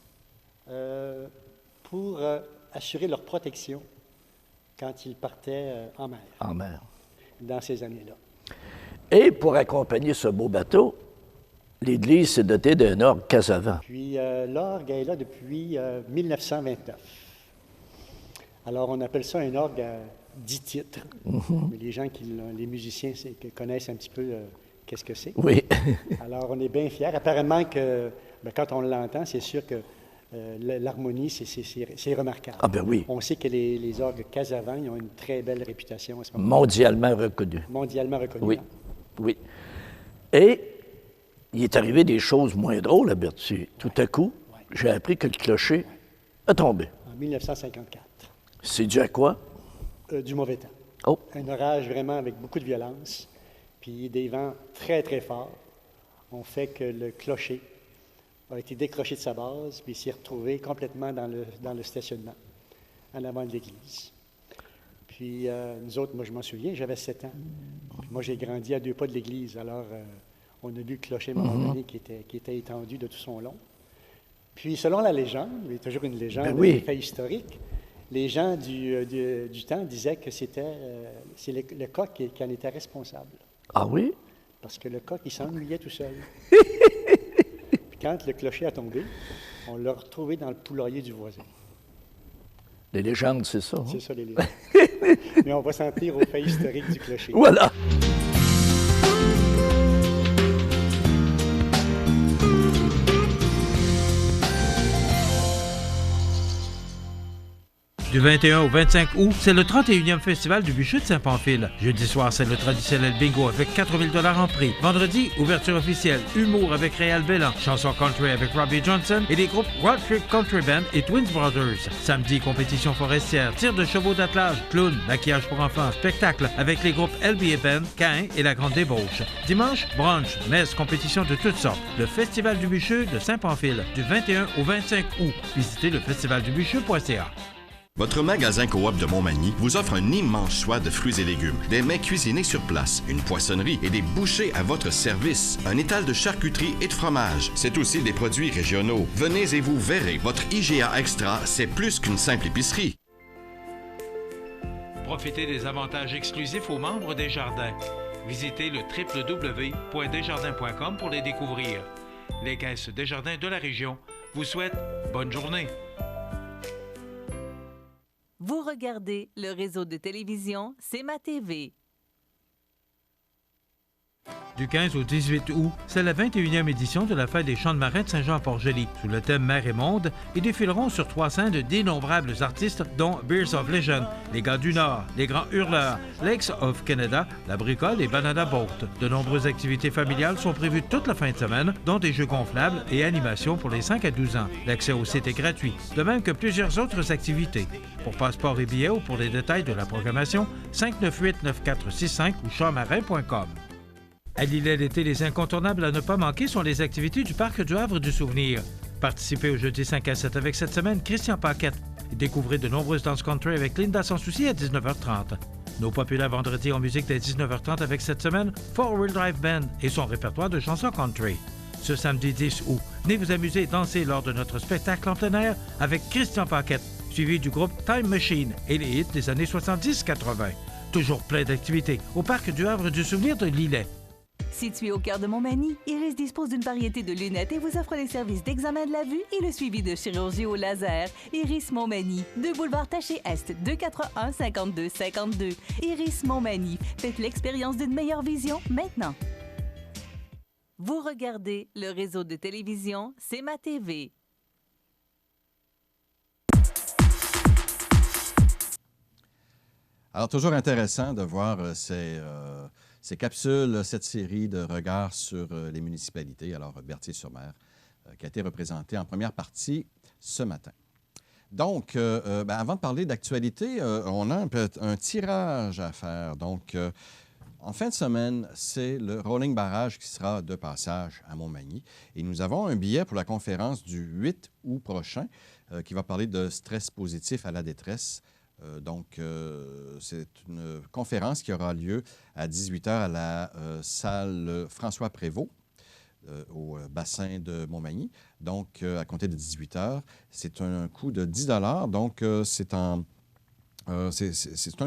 pour assurer leur protection quand ils partaient en mer. En mer. Dans ces années-là. Et pour accompagner ce beau bateau, l'Église s'est dotée d'un orgue Casavant. Puis l'orgue est là depuis 1929. Alors on appelle ça un orgue à 10 titres. Mais les gens les musiciens connaissent un petit peu qu'est-ce que c'est. Oui. Alors on est bien fiers. Apparemment que quand on l'entend, c'est sûr que l'harmonie, c'est remarquable. Ah ben oui. On sait que les orgues Casavant, ils ont une très belle réputation à ce moment-là. Mondialement reconnue. Mondialement reconnue. Oui. Oui. Et il est arrivé des choses moins drôles à Berthier. Tout à coup, j'ai appris que le clocher a tombé. En 1954. C'est dû à quoi? Du mauvais temps. Oh. Un orage vraiment avec beaucoup de violence, puis des vents très, très forts ont fait que le clocher a été décroché de sa base, puis s'est retrouvé complètement dans le stationnement, en avant de l'église. Puis nous autres, moi je m'en souviens, j'avais 7 ans. Puis moi j'ai grandi à 2 pas de l'église, alors on a vu le clocher à un moment donné qui était étendu de tout son long. Puis selon la légende, il y a toujours une légende, des faits historiques, les gens du temps disaient que c'est le coq qui en était responsable. Ah oui? Parce que le coq, il s'ennuyait tout seul. Puis quand le clocher a tombé, on l'a retrouvé dans le poulailler du voisin. Les légendes, c'est ça. Hein? C'est ça, les légendes. Mais on va s'en tenir aux faits historiques du clocher. Voilà! Du 21 au 25 août, c'est le 31e Festival du Bûcher de Saint-Pamphile. Jeudi soir, c'est le traditionnel bingo avec 4 000 $ en prix. Vendredi, ouverture officielle, humour avec Réal Bellan, chanson country avec Robbie Johnson et les groupes Road Trip Country Band et Twins Brothers. Samedi, compétition forestière, tir de chevaux d'attelage, clown, maquillage pour enfants, spectacle avec les groupes LBA Band, Cain et La Grande Débauche. Dimanche, brunch, messe, compétition de toutes sortes. Le Festival du Bûcher de Saint-Pamphile, du 21 au 25 août. Visitez le festivaldubucher.ca. Votre magasin Coop de Montmagny vous offre un immense choix de fruits et légumes, des mets cuisinés sur place, une poissonnerie et des bouchers à votre service, un étal de charcuterie et de fromage. C'est aussi des produits régionaux. Venez et vous verrez, votre IGA Extra, c'est plus qu'une simple épicerie. Profitez des avantages exclusifs aux membres des Jardins. Visitez le www.desjardins.com pour les découvrir. Les caisses Desjardins de la région vous souhaitent bonne journée. Vous regardez le réseau de télévision C'est ma TV. Du 15 au 18 août, c'est la 21e édition de la Fête des Chants de marins de Saint-Jean-Port-Joli. Sous le thème Mer et Monde, ils défileront sur 3 scènes d'innombrables artistes, dont Beers of Legend, Les Gars du Nord, Les Grands Hurleurs, Lakes of Canada, La Bricole et Banana Boat. De nombreuses activités familiales sont prévues toute la fin de semaine, dont des jeux gonflables et animations pour les 5 à 12 ans. L'accès au site est gratuit, de même que plusieurs autres activités. Pour passeport et billets ou pour les détails de la programmation, 598-9465 ou champmarin.com. À l'îlet d'été, les incontournables à ne pas manquer sont les activités du Parc du Havre du Souvenir. Participez au jeudi 5 à 7 avec cette semaine Christian Paquette. Découvrez de nombreuses danses country avec Linda Sans Souci à 19h30. Nos populaires vendredis en musique dès 19h30 avec cette semaine Four Wheel Drive Band et son répertoire de chansons country. Ce samedi 10 août, venez vous amuser et danser lors de notre spectacle en plein air avec Christian Paquette, suivi du groupe Time Machine et les hits des années 70-80. Toujours plein d'activités au Parc du Havre du Souvenir de Lillet. Situé au cœur de Montmagny, Iris dispose d'une variété de lunettes et vous offre les services d'examen de la vue et le suivi de chirurgie au laser. Iris Montmagny, 2 boulevard Taché-Est, 241-5252. Iris Montmagny, faites l'expérience d'une meilleure vision maintenant. Vous regardez le réseau de télévision C'est ma TV. Alors, toujours intéressant de voir ces capsules, cette série de regards sur les municipalités. Alors, Berthier-sur-Mer, qui a été représenté en première partie ce matin. Donc, avant de parler d'actualité, on a un tirage à faire. Donc, en fin de semaine, c'est le Rolling Barrage qui sera de passage à Montmagny. Et nous avons un billet pour la conférence du 8 août prochain qui va parler de stress positif à la détresse. C'est une conférence qui aura lieu à 18h à la salle François Prévost au bassin de Montmagny. Donc, à compter de 18h, c'est un coût de 10 $. Donc, c'est un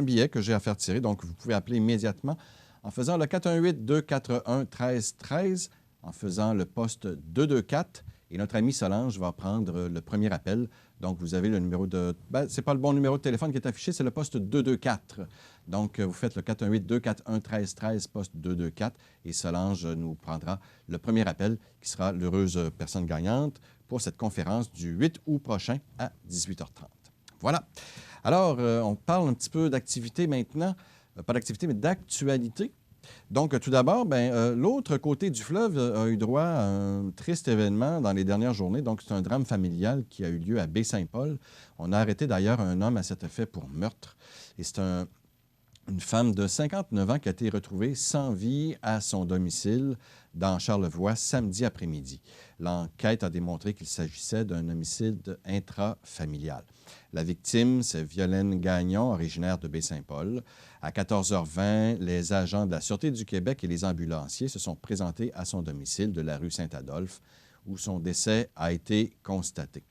billet que j'ai à faire tirer. Donc, vous pouvez appeler immédiatement en faisant le 418-241-1313, en faisant le poste 224. Et notre ami Solange va prendre le premier appel. Donc, vous avez le numéro de... ce n'est pas le bon numéro de téléphone qui est affiché, c'est le poste 224. Donc, vous faites le 418-241-1313, poste 224, et Solange nous prendra le premier appel, qui sera l'heureuse personne gagnante pour cette conférence du 8 août prochain à 18h30. Voilà. Alors, on parle un petit peu d'activité maintenant. Pas d'activité, mais d'actualité. Donc, tout d'abord, l'autre côté du fleuve a eu droit à un triste événement dans les dernières journées. Donc, c'est un drame familial qui a eu lieu à Baie-Saint-Paul. On a arrêté d'ailleurs un homme à cet effet pour meurtre. Et c'est une femme de 59 ans qui a été retrouvée sans vie à son domicile dans Charlevoix samedi après-midi. L'enquête a démontré qu'il s'agissait d'un homicide intrafamilial. La victime, c'est Violaine Gagnon, originaire de Baie-Saint-Paul. À 14h20, les agents de la Sûreté du Québec et les ambulanciers se sont présentés à son domicile de la rue Saint-Adolphe, où son décès a été constaté.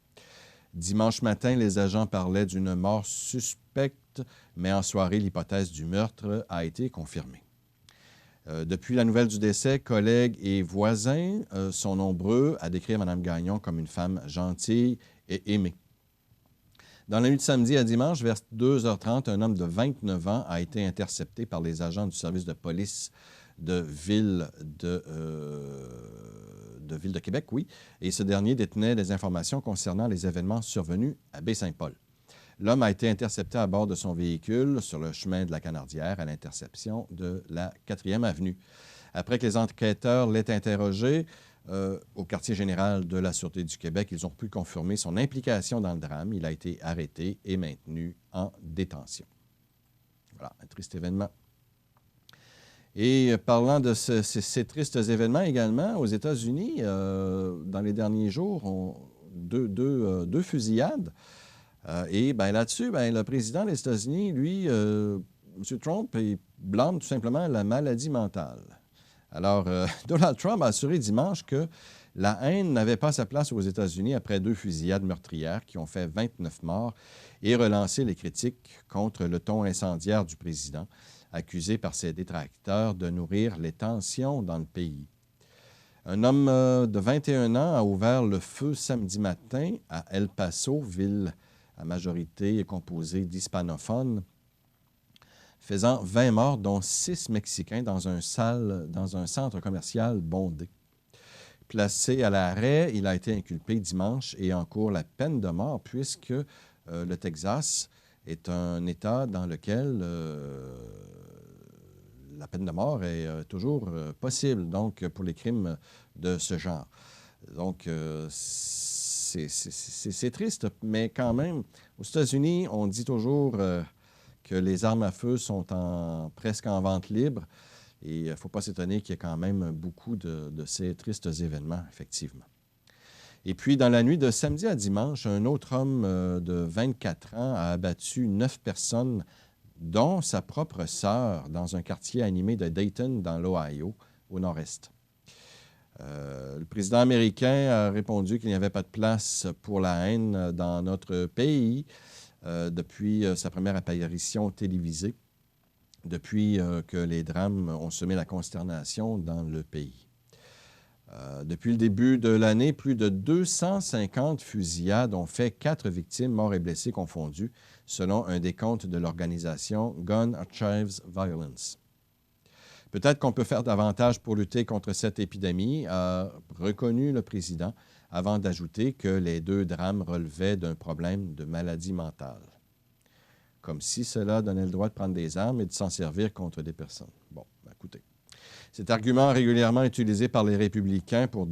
Dimanche matin, les agents parlaient d'une mort suspecte, mais en soirée, l'hypothèse du meurtre a été confirmée. Depuis la nouvelle du décès, collègues et voisins sont nombreux à décrire Mme Gagnon comme une femme gentille et aimée. Dans la nuit de samedi à dimanche, vers 2h30, un homme de 29 ans a été intercepté par les agents du service de police de Ville de Québec, oui, et ce dernier détenait des informations concernant les événements survenus à Baie-Saint-Paul. L'homme a été intercepté à bord de son véhicule sur le chemin de la Canardière à l'intersection de la 4e avenue. Après que les enquêteurs l'aient interrogé au quartier général de la Sûreté du Québec, ils ont pu confirmer son implication dans le drame. Il a été arrêté et maintenu en détention. Voilà, un triste événement. Et parlant de ces tristes événements également, aux États-Unis, dans les derniers jours, deux fusillades. Et là-dessus, le président des États-Unis, lui, M. Trump, il blâme tout simplement la maladie mentale. Alors, Donald Trump a assuré dimanche que la haine n'avait pas sa place aux États-Unis après 2 fusillades meurtrières qui ont fait 29 morts et relancé les critiques contre le ton incendiaire du président, accusé par ses détracteurs de nourrir les tensions dans le pays. Un homme de 21 ans a ouvert le feu samedi matin à El Paso, ville à majorité composée d'hispanophones, faisant 20 morts, dont 6 Mexicains dans un centre commercial bondé. Placé à l'arrêt, il a été inculpé dimanche et encourt la peine de mort puisque le Texas est un État dans lequel la peine de mort est toujours possible, donc pour les crimes de ce genre. Donc, c'est triste, mais quand même, aux États-Unis, on dit toujours que les armes à feu sont presque en vente libre. Et il ne faut pas s'étonner qu'il y ait quand même beaucoup de ces tristes événements, effectivement. Et puis, dans la nuit de samedi à dimanche, un autre homme de 24 ans a abattu 9 personnes, dont sa propre sœur, dans un quartier animé de Dayton, dans l'Ohio, au nord-est. Le président américain a répondu qu'il n'y avait pas de place pour la haine dans notre pays depuis sa première apparition télévisée, depuis que les drames ont semé la consternation dans le pays. Depuis le début de l'année, plus de 250 fusillades ont fait 4 victimes, morts et blessés confondus, selon un décompte de l'organisation Gun Archives Violence. Peut-être qu'on peut faire davantage pour lutter contre cette épidémie, a reconnu le président, avant d'ajouter que les 2 drames relevaient d'un problème de maladie mentale. Comme si cela donnait le droit de prendre des armes et de s'en servir contre des personnes. Bon, écoutez. Cet argument est régulièrement utilisé par les républicains pour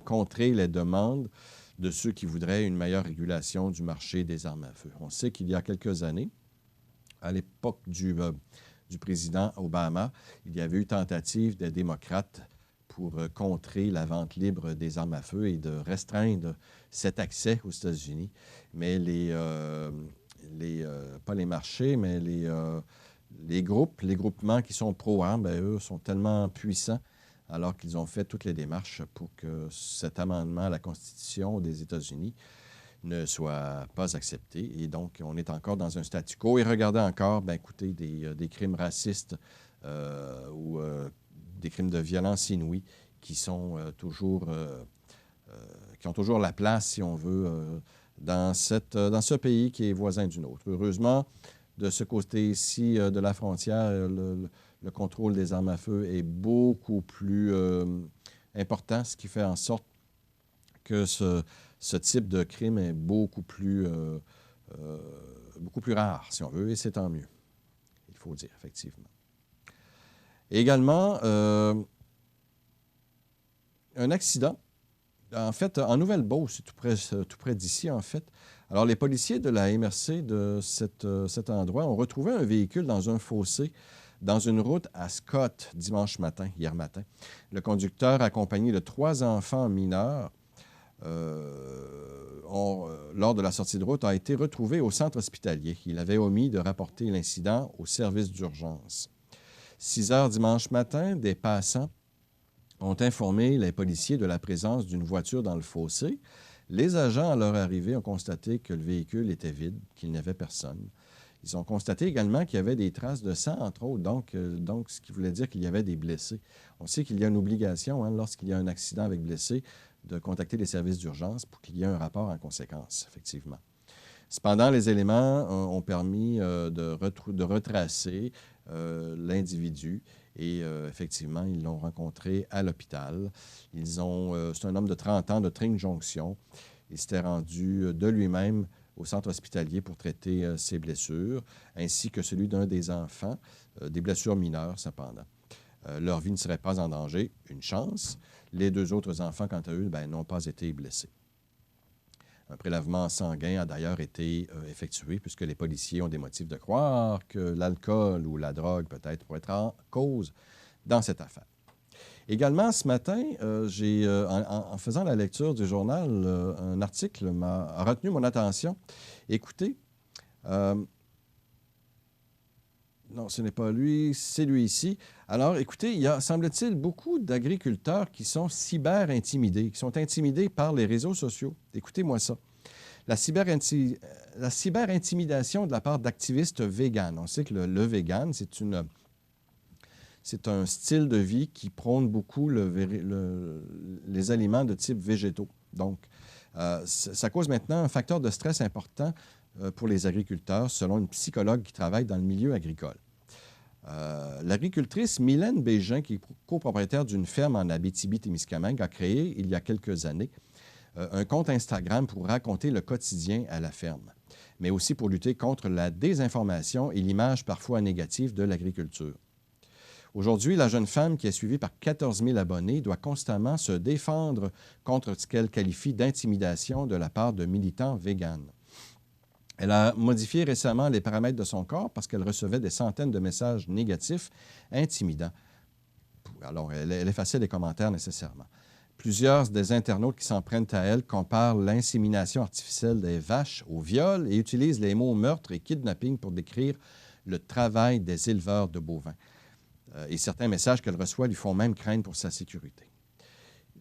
contrer les demandes de ceux qui voudraient une meilleure régulation du marché des armes à feu. On sait qu'il y a quelques années, à l'époque du président Obama, il y avait eu tentative des démocrates pour contrer la vente libre des armes à feu et de restreindre cet accès aux États-Unis. Mais pas les marchés, mais les groupements qui sont pro-armes, eux, sont tellement puissants alors qu'ils ont fait toutes les démarches pour que cet amendement à la Constitution des États-Unis ne soit pas accepté. Et donc, on est encore dans un statu quo. Et regardez encore, écoutez, des crimes racistes ou des crimes de violence inouïe qui sont qui ont toujours la place, si on veut, dans ce pays qui est voisin du nôtre. Heureusement, de ce côté-ci de la frontière, le contrôle des armes à feu est beaucoup plus important, ce qui fait en sorte que ce type de crime est beaucoup plus rare, si on veut, et c'est tant mieux, il faut dire, effectivement. Également, un accident, en fait, en Nouvelle-Beauce, tout près d'ici, en fait. Alors, les policiers de la MRC de cet endroit ont retrouvé un véhicule dans un fossé dans une route à Scott hier matin. Le conducteur, accompagné de 3 enfants mineurs, lors de la sortie de route, a été retrouvé au centre hospitalier. Il avait omis de rapporter l'incident au service d'urgence. 6 heures dimanche matin, des passants ont informé les policiers de la présence d'une voiture dans le fossé. Les agents, à leur arrivée, ont constaté que le véhicule était vide, qu'il n'y avait personne. Ils ont constaté également qu'il y avait des traces de sang, entre autres, donc ce qui voulait dire qu'il y avait des blessés. On sait qu'il y a une obligation, lorsqu'il y a un accident avec blessés, de contacter les services d'urgence pour qu'il y ait un rapport en conséquence, effectivement. Cependant, les éléments ont permis de retracer l'individu et effectivement, ils l'ont rencontré à l'hôpital. C'est un homme de 30 ans de Tring-Jonction. Il s'était rendu de lui-même au centre hospitalier pour traiter ses blessures, ainsi que celui d'un des enfants, des blessures mineures cependant. Leur vie ne serait pas en danger, une chance. Les 2 autres enfants, quant à eux, n'ont pas été blessés. Un prélèvement sanguin a d'ailleurs été effectué puisque les policiers ont des motifs de croire que l'alcool ou la drogue peut-être pourrait être en cause dans cette affaire. Également, ce matin, en faisant la lecture du journal, un article a retenu mon attention. Écoutez, non, ce n'est pas lui, c'est lui ici. Alors, écoutez, il y a, semble-t-il, beaucoup d'agriculteurs qui sont cyber-intimidés, qui sont intimidés par les réseaux sociaux. Écoutez-moi ça. La cyber-intimidation de la part d'activistes véganes. On sait que le vegan, c'est un style de vie qui prône beaucoup les aliments de type végétaux. Donc, ça cause maintenant un facteur de stress important pour les agriculteurs, selon une psychologue qui travaille dans le milieu agricole. L'agricultrice Mylène Bégin, qui est copropriétaire d'une ferme en Abitibi-Témiscamingue, a créé, il y a quelques années, un compte Instagram pour raconter le quotidien à la ferme, mais aussi pour lutter contre la désinformation et l'image parfois négative de l'agriculture. Aujourd'hui, la jeune femme, qui est suivie par 14 000 abonnés, doit constamment se défendre contre ce qu'elle qualifie d'intimidation de la part de militants véganes. Elle a modifié récemment les paramètres de son corps parce qu'elle recevait des centaines de messages négatifs, intimidants. Alors, elle effaçait les commentaires nécessairement. Plusieurs des internautes qui s'en prennent à elle comparent l'insémination artificielle des vaches au viol et utilisent les mots meurtre et kidnapping pour décrire le travail des éleveurs de bovins. Et certains messages qu'elle reçoit lui font même craindre pour sa sécurité.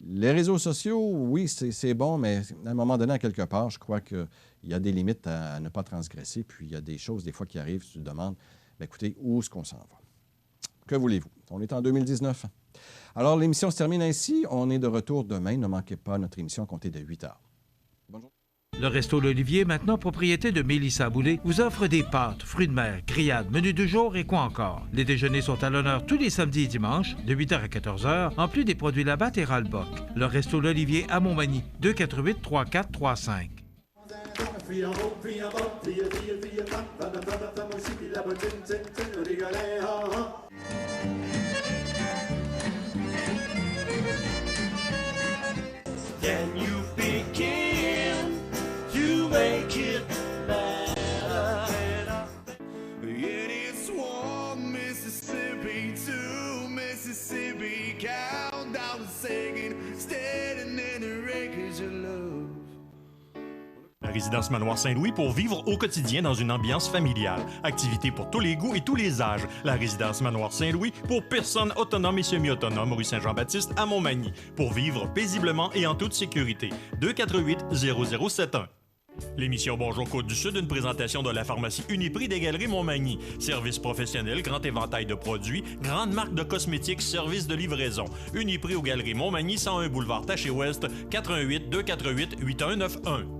Les réseaux sociaux, oui, c'est bon, mais à un moment donné, à quelque part, je crois qu'il y a des limites à ne pas transgresser. Puis il y a des choses, des fois, qui arrivent, tu te demandes, écoutez, où est-ce qu'on s'en va? Que voulez-vous? On est en 2019. Alors, l'émission se termine ainsi. On est de retour demain. Ne manquez pas notre émission à compter de 8 heures. Bonjour. Le Resto L'Olivier, maintenant propriété de Mélissa Boulay, vous offre des pâtes, fruits de mer, grillades, menus du jour et quoi encore. Les déjeuners sont à l'honneur tous les samedis et dimanches, de 8h à 14h, en plus des produits Labatt et Ralbock. Le Resto L'Olivier à Montmagny, 248-3435. Can you begin to make it better? It is one Mississippi, two Mississippi, countdown singing, standing in the wreckage of love. La résidence Manoir Saint-Louis pour vivre au quotidien dans une ambiance familiale. Activités pour tous les goûts et tous les âges. La résidence Manoir Saint-Louis pour personnes autonomes et semi-autonomes, rue Saint-Jean-Baptiste à Montmagny. Pour vivre paisiblement et en toute sécurité. 248-0071. L'émission Bonjour Côte-du-Sud, une présentation de la pharmacie Uniprix des Galeries Montmagny. Service professionnel, grand éventail de produits, grande marque de cosmétiques, service de livraison. Uniprix aux Galeries Montmagny, 101 boulevard Taché-Ouest, 88-248-8191.